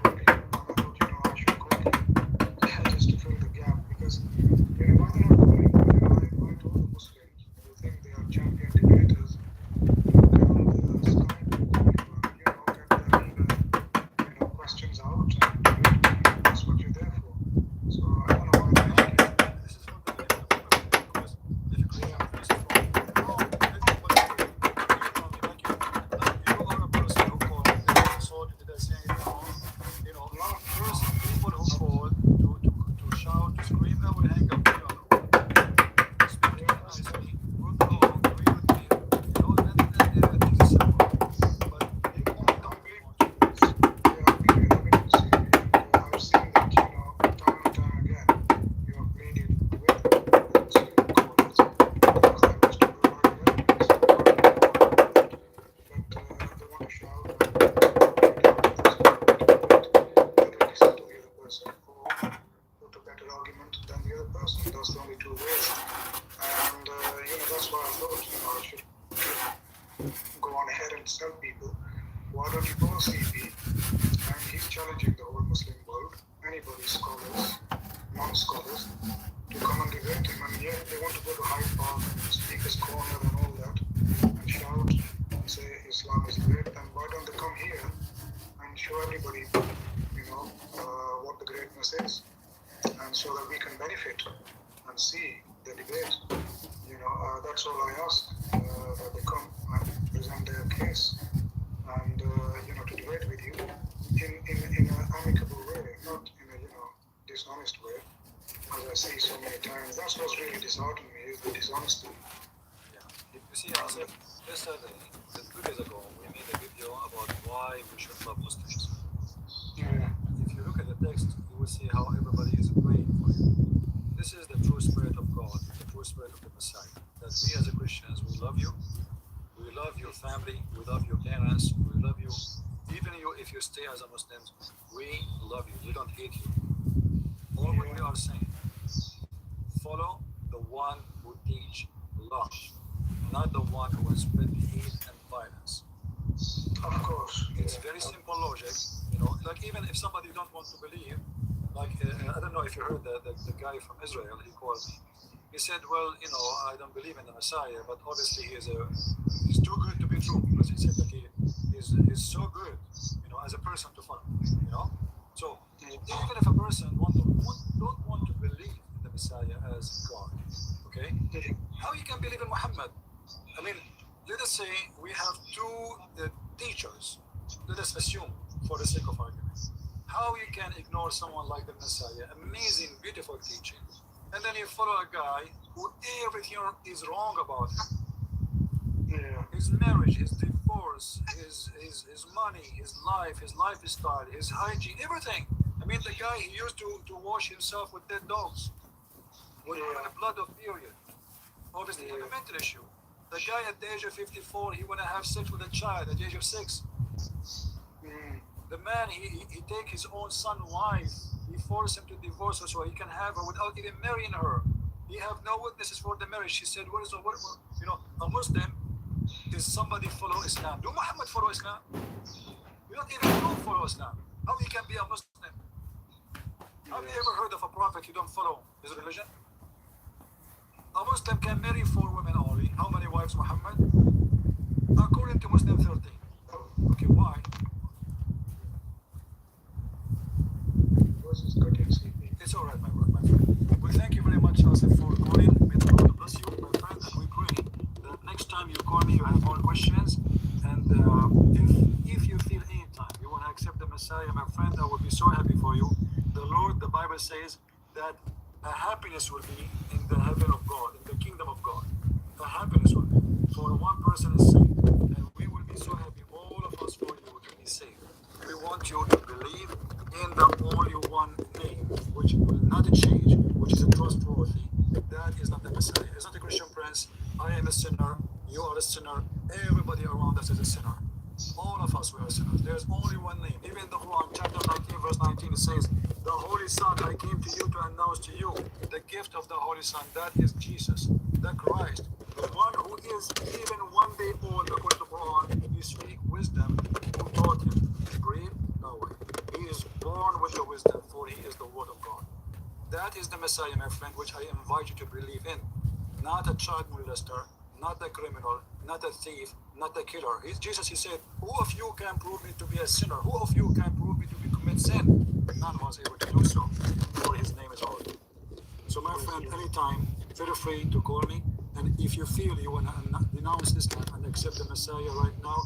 coding, and I thought, I should code you just to fill the gap, because why they're not coding? I told the Muslims who think they are champion debaters, his corner and all that, and shout and say Islam is great, then why don't they come here and show everybody, what the greatness is, and so that we can benefit and see the debate. That's all I ask, that they come and present their case and, to debate with you in an amicable way, not in a, dishonest way, as I see so many times. That's what's really disheartening me, is the dishonesty. Yeah. You see, Asif, yesterday, 2 days ago, we made a video about why we should love Muslims. Yeah. If you look at the text, you will see how everybody is praying for you. This is the true spirit of God, the true spirit of the Messiah. That we as Christians, we love you, we love your family, we love your parents, we love you. Even you, if you stay as a Muslim, we love you, we don't hate you. All what we are saying, follow the one who teach love, not the one who will spread hate and violence. Of course. It's very simple logic, like even if somebody don't want to believe, like I don't know if you heard the guy from Israel, he called me. He said, well, I don't believe in the Messiah, but obviously he's too good to be true, because he said that he's so good, as a person to follow, So even if a person don't want to believe in the Messiah as God, okay, how you can believe in Muhammad? I mean, let us say we have two teachers. Let us assume, for the sake of argument, how you can ignore someone like the Messiah, amazing, beautiful teaching, and then you follow a guy who everything is wrong about him. Yeah. His marriage, his divorce, his money, his lifestyle, his hygiene, everything. I mean, the guy, he used to wash himself with dead dogs, with the blood of period. Obviously, he had a mental issue. The guy at the age of 54, he want to have sex with a child at the age of 6. The man, he take his own son's wife, he forced him to divorce her so he can have her without even marrying her. He have no witnesses for the marriage. She said, what, a Muslim is somebody follow Islam. Do Muhammad follow Islam? You don't even know follow Islam. How you can be a Muslim? Have you ever heard of a prophet you don't follow his religion? A Muslim can marry 4 women only. How many wives, Muhammad? According to Muslim, 13. Okay, why? It's all right, my friend. We thank you very much, Asif, for calling. May the Lord bless you, my friend, and we pray that next time you call me, you have more questions. And if you feel any time you want to accept the Messiah, my friend, I will be so happy for you. The Bible says that a happiness will be in the heaven of God, in the kingdom of God. A happiness will be. For one person is saved, and we will be so happy, all of us, for you to be saved. We want you to believe in the only one name, which will not change, which is a trustworthy. That is not the Messiah. It's not the Christian prince. I am a sinner. You are a sinner. Everybody around us is a sinner. All of us, we are sinners. There's only one name. Even the Quran, chapter 19, verse 19, it says, the Holy Son, I came to you to announce to you the gift of the Holy Son. That is Jesus, the Christ, the one who is even one day old, according to the Quran. He speak wisdom, who taught him. Breathe? No way. He is born with the wisdom, for he is the word of God. That is the Messiah, my friend, which I invite you to believe in. Not a child molester, not a criminal, not a thief, not a killer. Jesus, he said, who of you can prove me to be a sinner? Who of you can prove me to be commit sin? None was able to do so, for his name is holy. So my friend, anytime, feel free to call me. And if you feel you want to denounce Islam and accept the Messiah right now,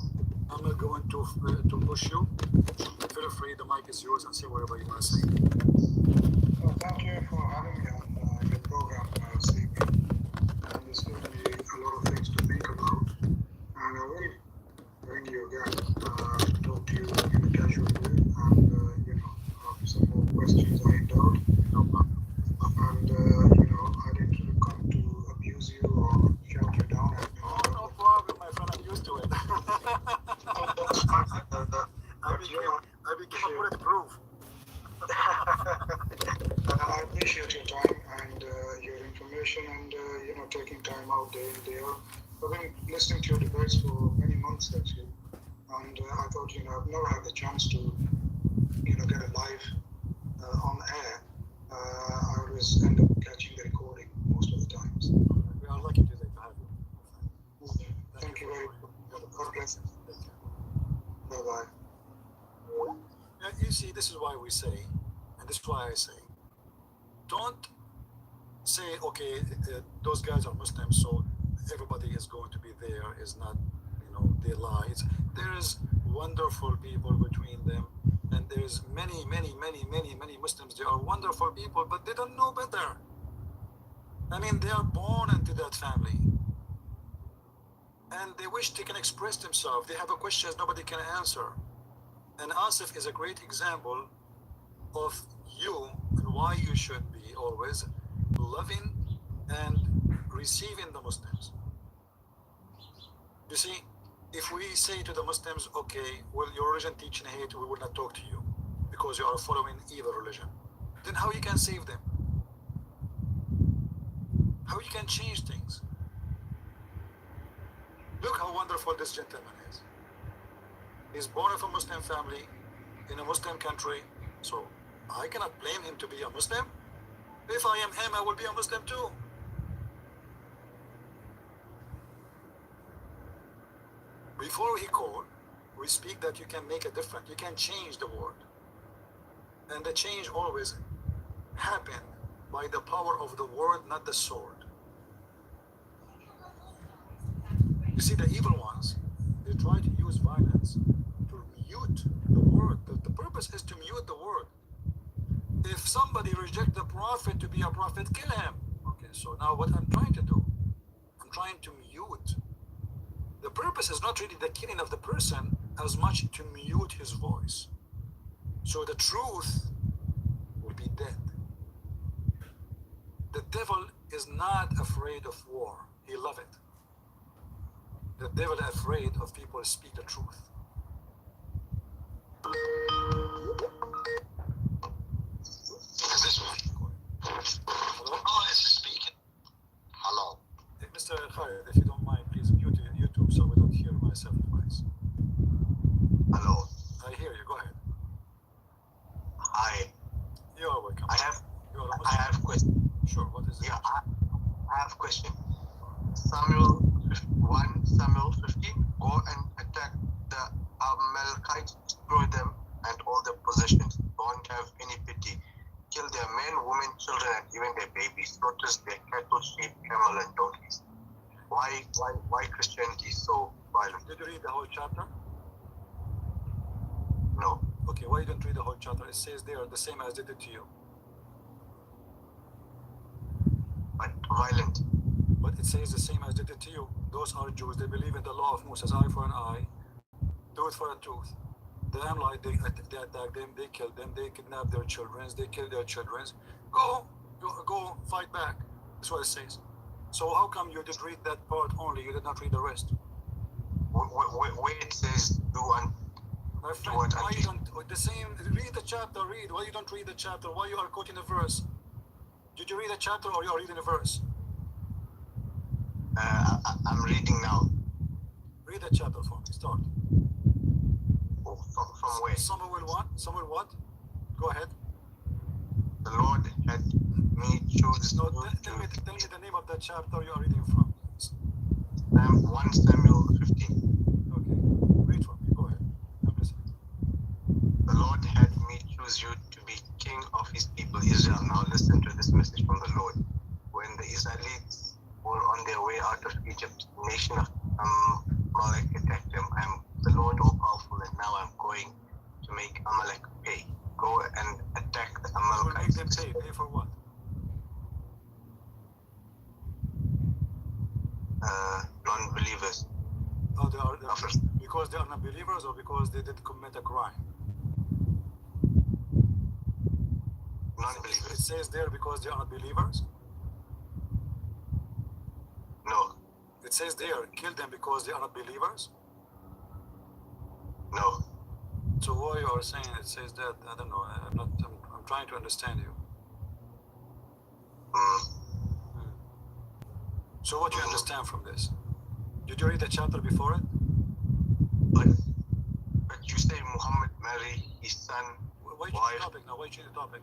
I'm not going to push you. Feel free, the mic is yours, and say whatever you want to say. Well, thank you for having me on your program, CB. And it's given me a lot of things to think about. And I will bring you again to talk to you in a casual way and, some more questions I doubt. No problem. And, I didn't come to abuse you or shout you down. Oh, no problem, my friend. I'm used to it. I became bulletproof. I appreciate your time and your information and, taking time out day in, day out. I've been listening to your debates for many months, actually. And I thought, I've never had the chance to, get it live on air. I always end up catching the recording most of the times. We are lucky today to have you. see, this is why we say, and this is why I say, don't say, okay, those guys are Muslims, so everybody is going to be there, is not, they lie. There is wonderful people between them, and there's many Muslims. They are wonderful people, but they don't know better. I mean, they are born into that family, and they wish they can express themselves. They have a questions nobody can answer. And Asif is a great example of you and why you should be always loving and receiving the Muslims. You see, if we say to the Muslims, okay, well, your religion teaching hate, we will not talk to you because you are following evil religion, then how you can save them? How you can change things? Look how wonderful this gentleman is. He's born of a Muslim family in a Muslim country, so I cannot blame him to be a Muslim. If I am him, I will be a Muslim too. Before we call, we speak that you can make a difference, you can change the world. And the change always happen by the power of the word, not the sword. You see, the evil ones, they try to use violence to mute the word. The purpose is to mute the word. If somebody rejects the prophet to be a prophet, kill him. Okay, so now what I'm trying to do, I'm trying to mute. The purpose is not really the killing of the person as much to mute his voice. So the truth will be dead. The devil is not afraid of war. He loves it. The devil is afraid of people who speak the truth. This one. Hello? Oh, this is speaking. Hello. Hey, Mr. Khaled, if you don't mind, please mute YouTube so we don't hear myself twice. Hello. I hear you. Go ahead. Hi. You are welcome. I have You I have question. Sure. What is it? Yeah, I have question. Samuel 1 Samuel 15. Go and attack the Amalekites, destroy them and all their possessions. Don't have any pity. Kill their men, women, children, and even their babies. Slaughter their cattle, sheep, camel, and donkeys. Why Christianity is so violent? Did you read the whole chapter? No. Okay, why you don't read the whole chapter? It says there the same as they did to you. But violent. But it says the same as they did to you. Those are Jews. They believe in the law of Moses, eye for an eye, tooth for a tooth. The Amlite, they attack them, they kill them, they kidnap their children, they kill their children. Go fight back. That's what it says. So how come you did read that part only? You did not read the rest. Where it says do and My friend, why you don't the same? Read the chapter. Read. Why you don't read the chapter? Why you are quoting a verse? Did you read the chapter or you are reading a verse? I'm reading now. Read the chapter for me. Start. From where? Samuel what? Go ahead. The Lord had me choose. No, tell me the name of that chapter you are reading from. 1 Samuel 15. Okay. Read for me. Go ahead. I'm listening. The Lord had me choose you to be king of his people Israel. Now listen to this message from the Lord. When the Israelites were on their way out of Egypt, the nation of Amalek attacked them. I am the Lord all powerful, and now I'm going to make Amalek pay. Go and attack the Amalekites. Make them pay. Pay for what? Non-believers. Oh, because they are not believers or because they did commit a crime? Non-believers. It says there because they are not believers? No. It says there, kill them because they are not believers? No. So why you are saying it says that? I don't know. I'm trying to understand you. So what do you understand from this? Did you read the chapter before it? But you say Muhammad married his son. Why change the topic now? Why change the topic?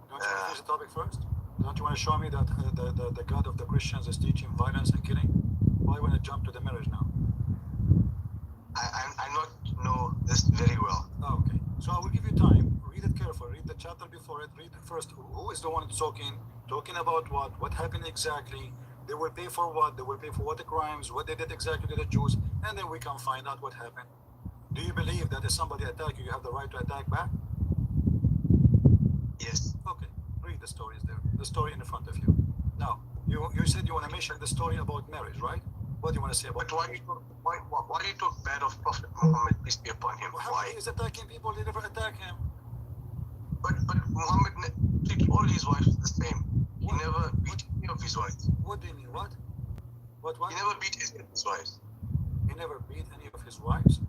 Don't you want to finish the topic first? Don't you want to show me that the God of the Christians is teaching violence and killing? Why want to jump to the marriage now? I'm not know this very well. Okay, so I will give you time. Read it carefully. Read the chapter before it. Read first. Who is the one talking? Talking about what? What happened exactly? They will pay for what? They will pay for what the crimes? What they did exactly to the Jews? And then we can find out what happened. Do you believe that if somebody attack you, you have the right to attack back? Yes. Okay, read the stories there. The story in front of you. Now, you said you want to mention the story about marriage, right? What do you want to say about? But why you talk bad of Prophet Muhammad, peace be upon him? Muhammad, Why? he is attacking people. They never attack him. But Muhammad treats all his wives the same. He never beat any of his wives. What do you mean? What? What? He never beat any of his wives. He never beat any of his wives.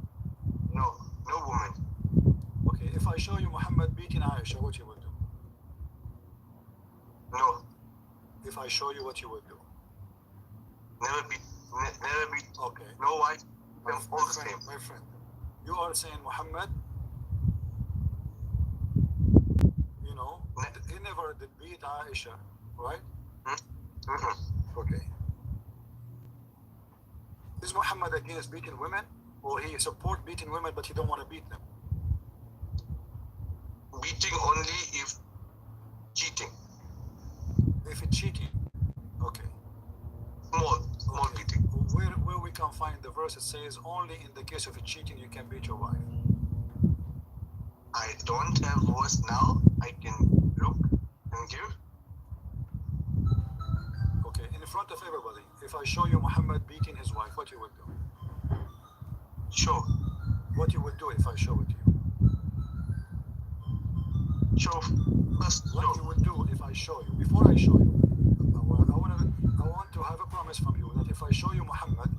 No, no woman. Okay, if I show you Muhammad beating Aisha, what you would do? No, If I show you what you would do? never beat. Okay. No wife. My, Them all the same. my friend, you are saying Muhammad, you know, he never did beat Aisha, right? Mm-hmm. Okay. Is Muhammad against beating women, or he support beating women but he don't want to beat them? Beating only if cheating. If it's cheating, okay. Small Okay. beating. Where we can find the verse that says only in the case of a cheating you can beat your wife? I don't have voice now. I can look and give. Okay, in front of everybody, if I show you Muhammad beating his wife, what you would do? Sure. What you would do if I show it to you? Sure. First, What sure. you would do if I show you? Before I show you, I want to have a promise from you that if I show you Muhammad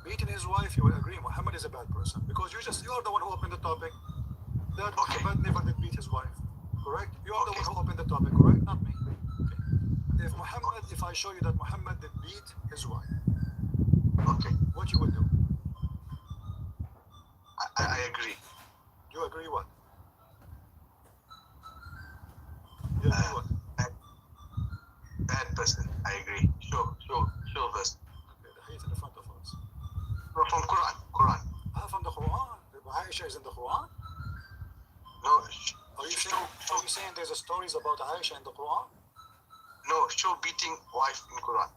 beating his wife, you will agree Muhammad is a bad person, because you are the one who opened the topic that Okay. Muhammad never did beat his wife, correct? You are the Okay. one who opened the topic, correct? Not me. Okay. If I show you that Muhammad did beat his wife, Okay. what you would do? I agree. You agree what? You agree what? Bad person. I agree. Sure. Verse. Okay, the hadith in the front of us. No, from Quran. From the Quran? Aisha is in the Quran? No. Are you saying there's a stories about Aisha in the Quran? No, show beating wife in Quran.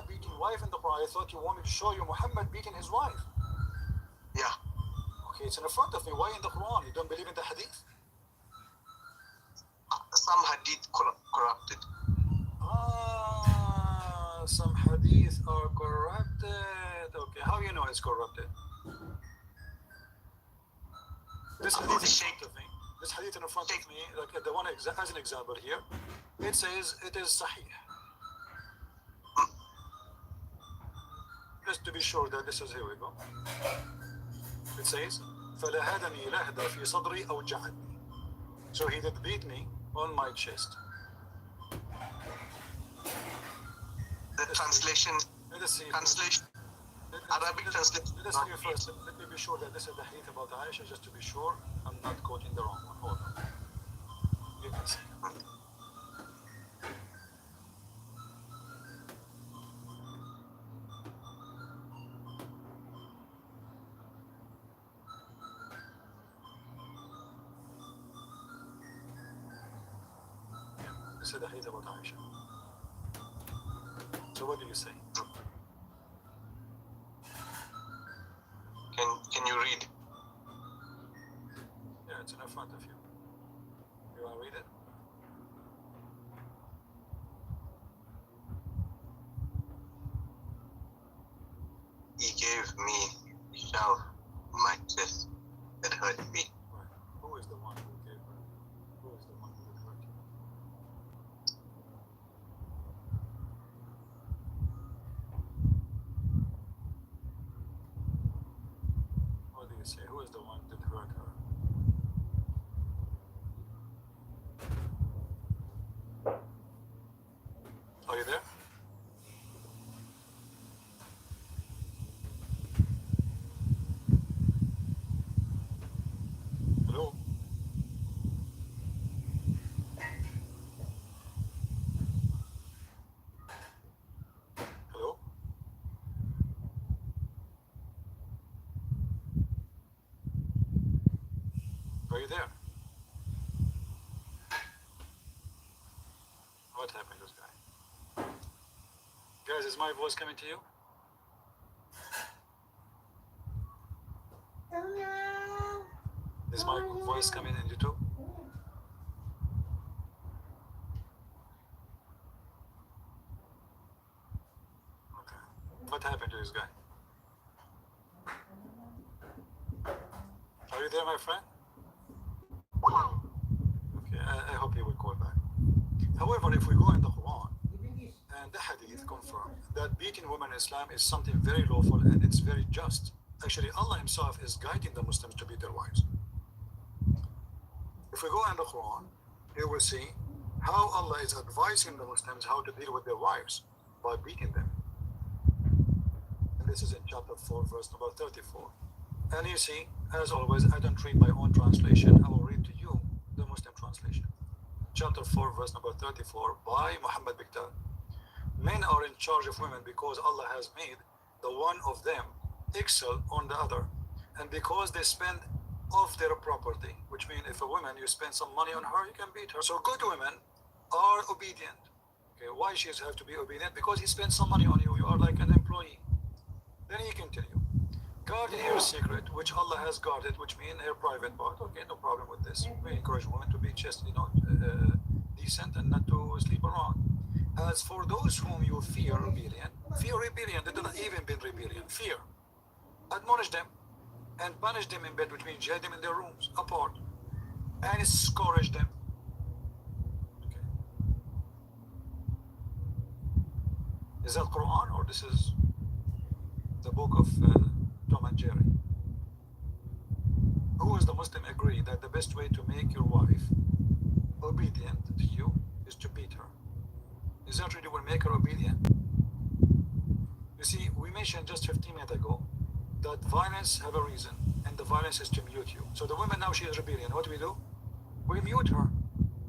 Beating wife in the Quran. I thought you wanted to show you Muhammad beating his wife. Yeah. Okay, it's in the front of me. Why in the Quran? You don't believe in the hadith? Some hadith corrupted. Some hadith are corrupted. Okay, how you know it's corrupted? This hadith in front of me. This hadith in front of me, like the one as an example here, it says it is sahih. Just to be sure that this is, here we go. It says, فَلَهَدَنِي لَهْدَى فِي صَدْرِي أَوْجَعَتْنِي. So he did beat me on my chest. The translation. Let us see. Arabic translation. Let us see first. Let me be sure that this is the hadith about Aisha, just to be sure I'm not quoting the wrong one. Hold on. Give me a second. This is the hadith about Aisha. So what do you say? Can you read? Yeah, it's in front of you. You want to read it? He gave me a shove in my chest that hurt me. Right. Who is the one who gave her? Who is the one who did hurt you? What do you say? Who is the one that hurt her? Are you there? Hello? Hello? Are you there? What happened to this guy? Guys, is my voice coming to you? Is my voice coming in YouTube? Okay. What happened to this guy? Are you there, my friend? Okay, I hope he will call back. However, if we go in the Quran, and the Hadith confirm that beating women in Islam is something very lawful and it's very just. Actually, Allah Himself is guiding the Muslims to beat their wives. If we go in the Quran, you will see how Allah is advising the Muslims how to deal with their wives by beating them. And this is in chapter 4, verse number 34. And you see, as always, I don't read my own translation. I will read to you the Muslim translation. Chapter 4, verse number 34, by Muhammad Biktar. Men are in charge of women because Allah has made the one of them excel on the other. And because they spend of their property, which means if a woman, you spend some money on her, you can beat her. So good women are obedient. Okay, why she have to be obedient? Because he spends some money on you. You are like an employee. Then he continue. Guard her secret, which Allah has guarded, which means her private part. Okay, no problem with this. We encourage women to be just, decent and not to sleep around. As for those whom you fear rebellion, they do not even been rebellion, fear. Admonish them and punish them in bed, which means jail them in their rooms, apart, and scourge them. Okay. Is that Quran or this is the book of Tom and Jerry? Who is the Muslim agree that the best way to make your wife obedient to you is to beat her? Is that really will make her obedient? You see, we mentioned just 15 minutes ago that violence have a reason, and the violence is to mute you. So the woman now she is rebellion. What do? We mute her.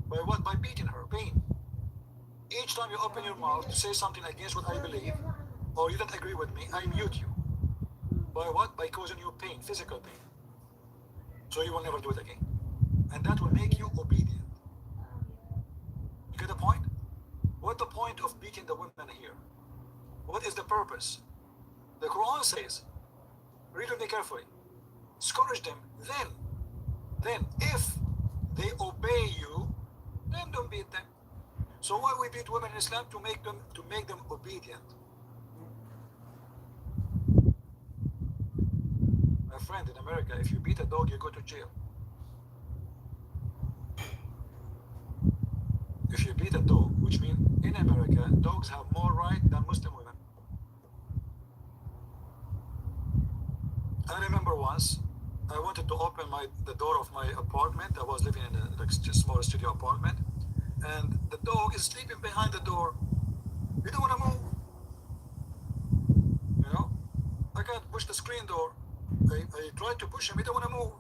By what? By beating her, pain. Each time you open your mouth to say something against what I believe, or you don't agree with me, I mute you. By what? By causing you pain, physical pain. So you will never do it again. And that will make you obedient. You get the point? What's the point of beating the women here? What is the purpose? The Quran says, read with me carefully, scourge them, then if they obey you, then don't beat them. So why we beat women in Islam? To make them obedient. My friend, in America, if you beat a dog, you go to jail. If you beat a dog, which means in America, dogs have more right than Muslim women. I remember once, I wanted to open the door of my apartment. I was living in a small studio apartment, and the dog is sleeping behind the door. He don't want to move. You know, I can't push the screen door. I tried to push him. He don't want to move.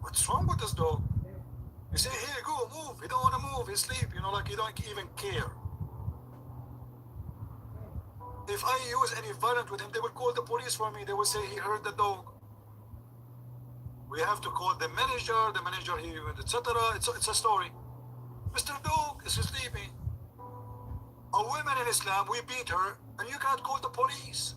What's wrong with this dog? You say, here, go, move. He don't want to move. He's asleep. Like he don't even care. If I use any violence with him, they will call the police for me. They will say he hurt the dog. We have to call the manager, etc. It's a story. Mr. Dog is sleeping. A woman in Islam, we beat her, and you can't call the police.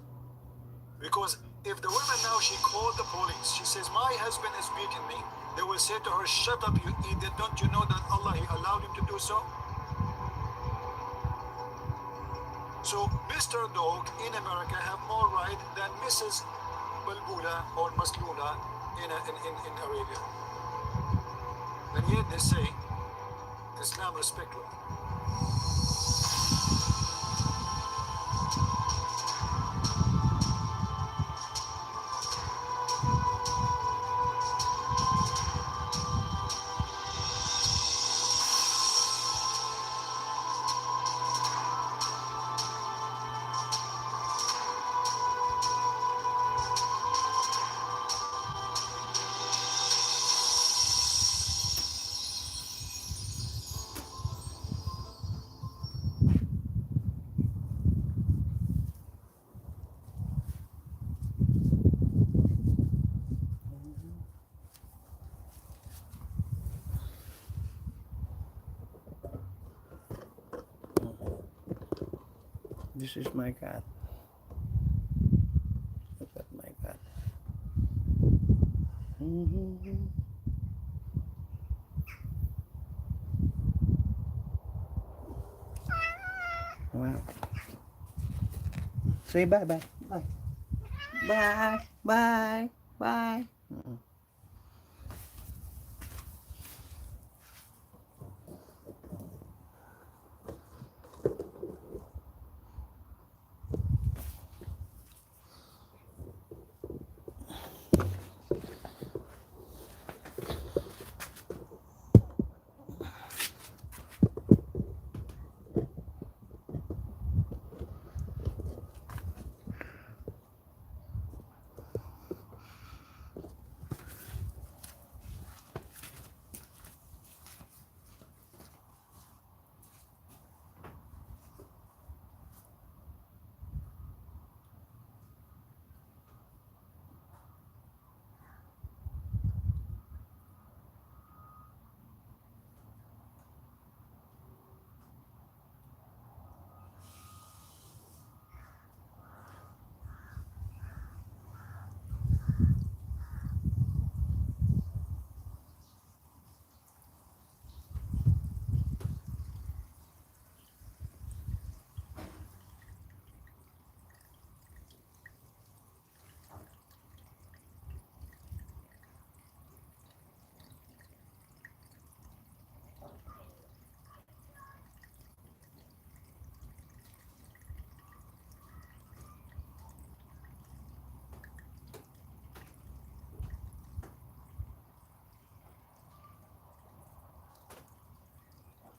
Because if the woman now, she called the police, she says, my husband is beating me, they will say to her, shut up, you idiot, don't you know that Allah, He allowed him to do so? So Mr. Dog in America have more right than Mrs. Balbula or Maslula in Arabia. And yet they say, Islam respect women. This is my cat. Look at my cat. Wow. Say bye bye. Bye. Bye. Bye. Bye.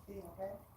Okay.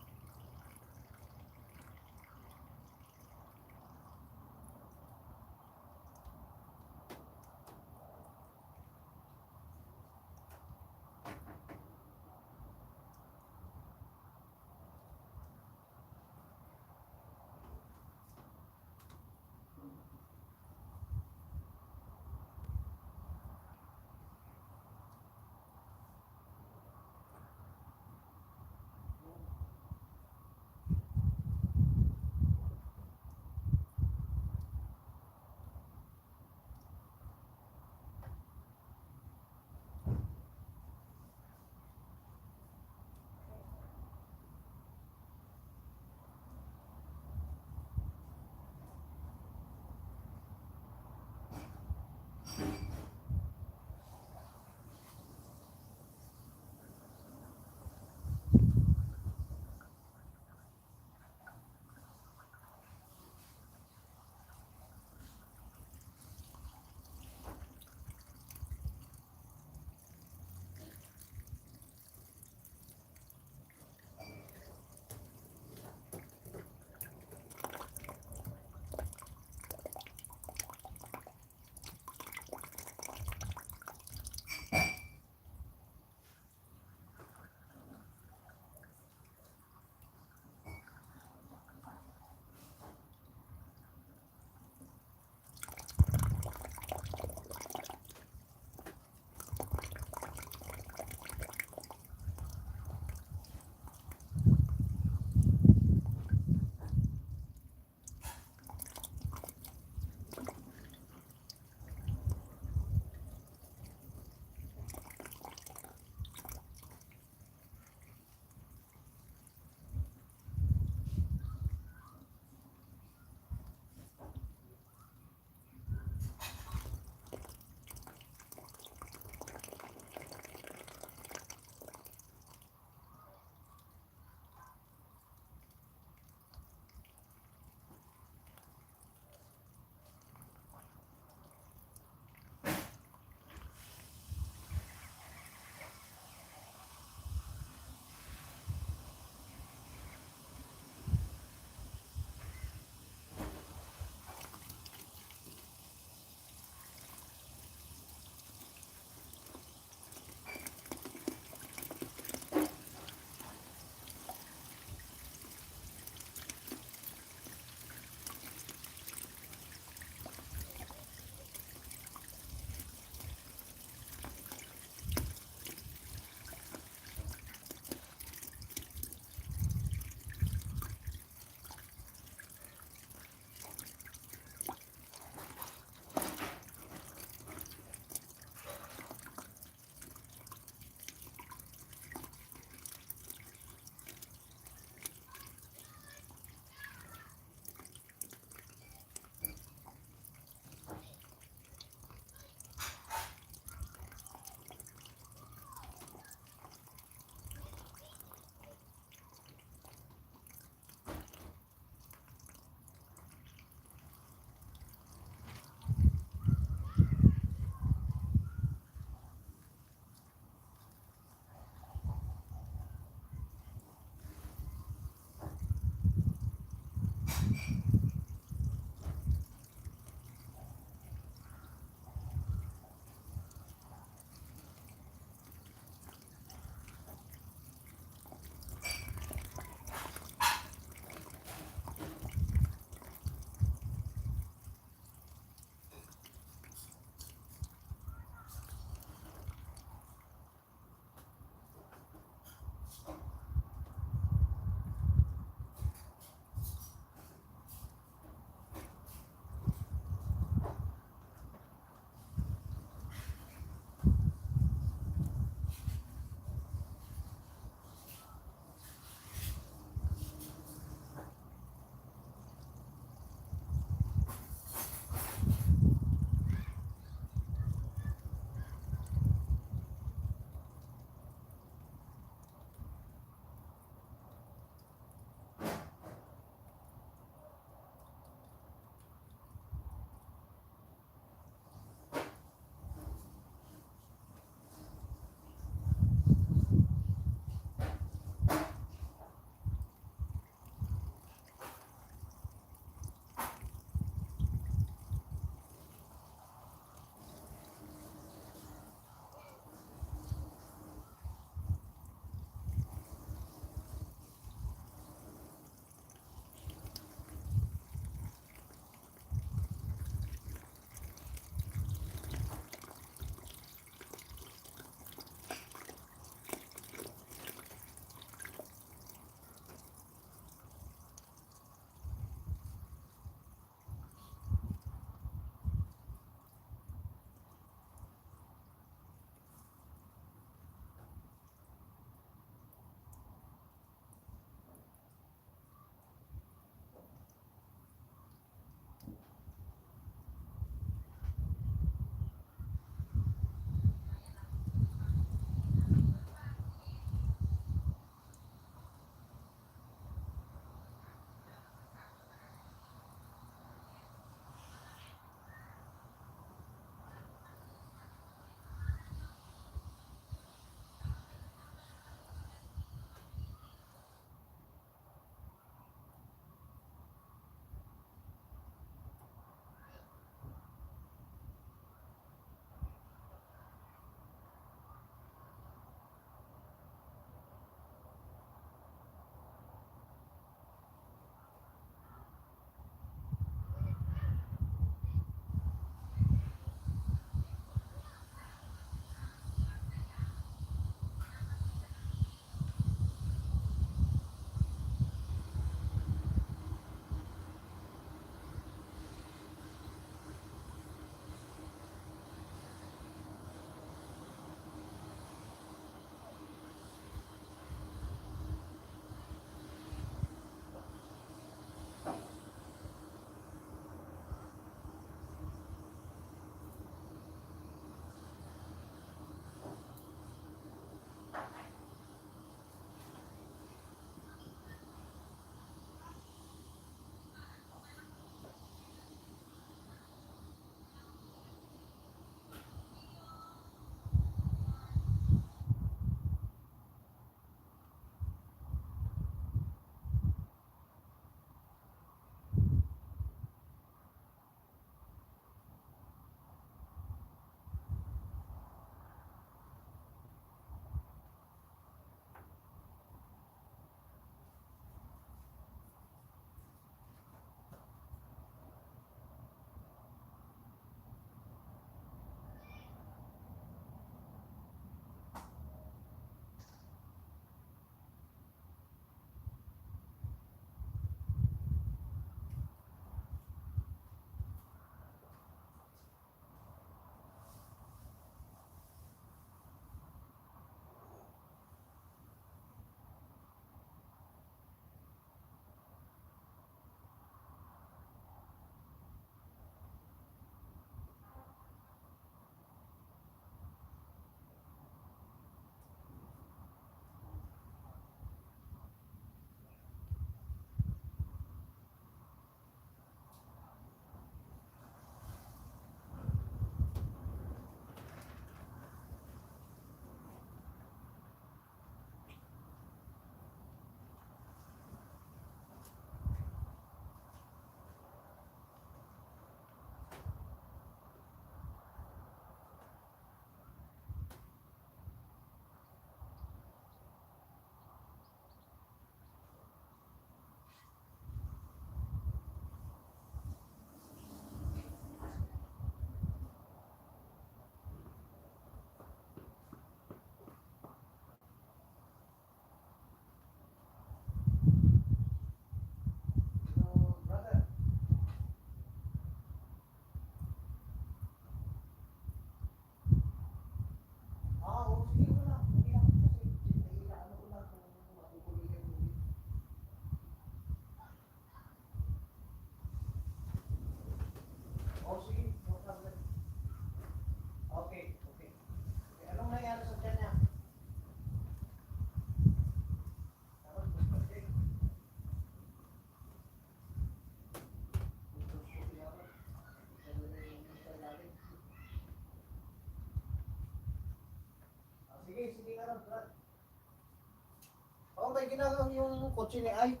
Oh, may ginagawa yung kotse ni Ay.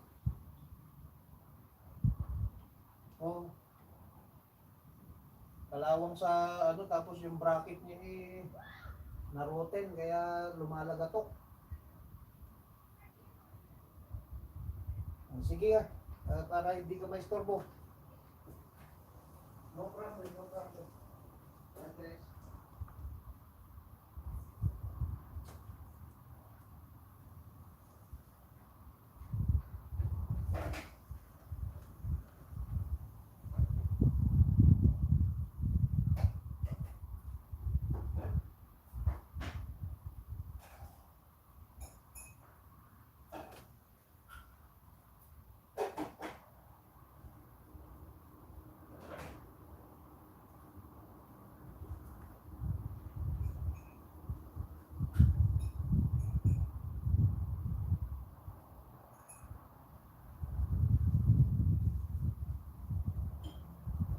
Oh. Kalawang sa ano, tapos yung bracket niya eh naroten kaya lumalagatok. Sige para hindi ka maistorbo. No problem, no problem.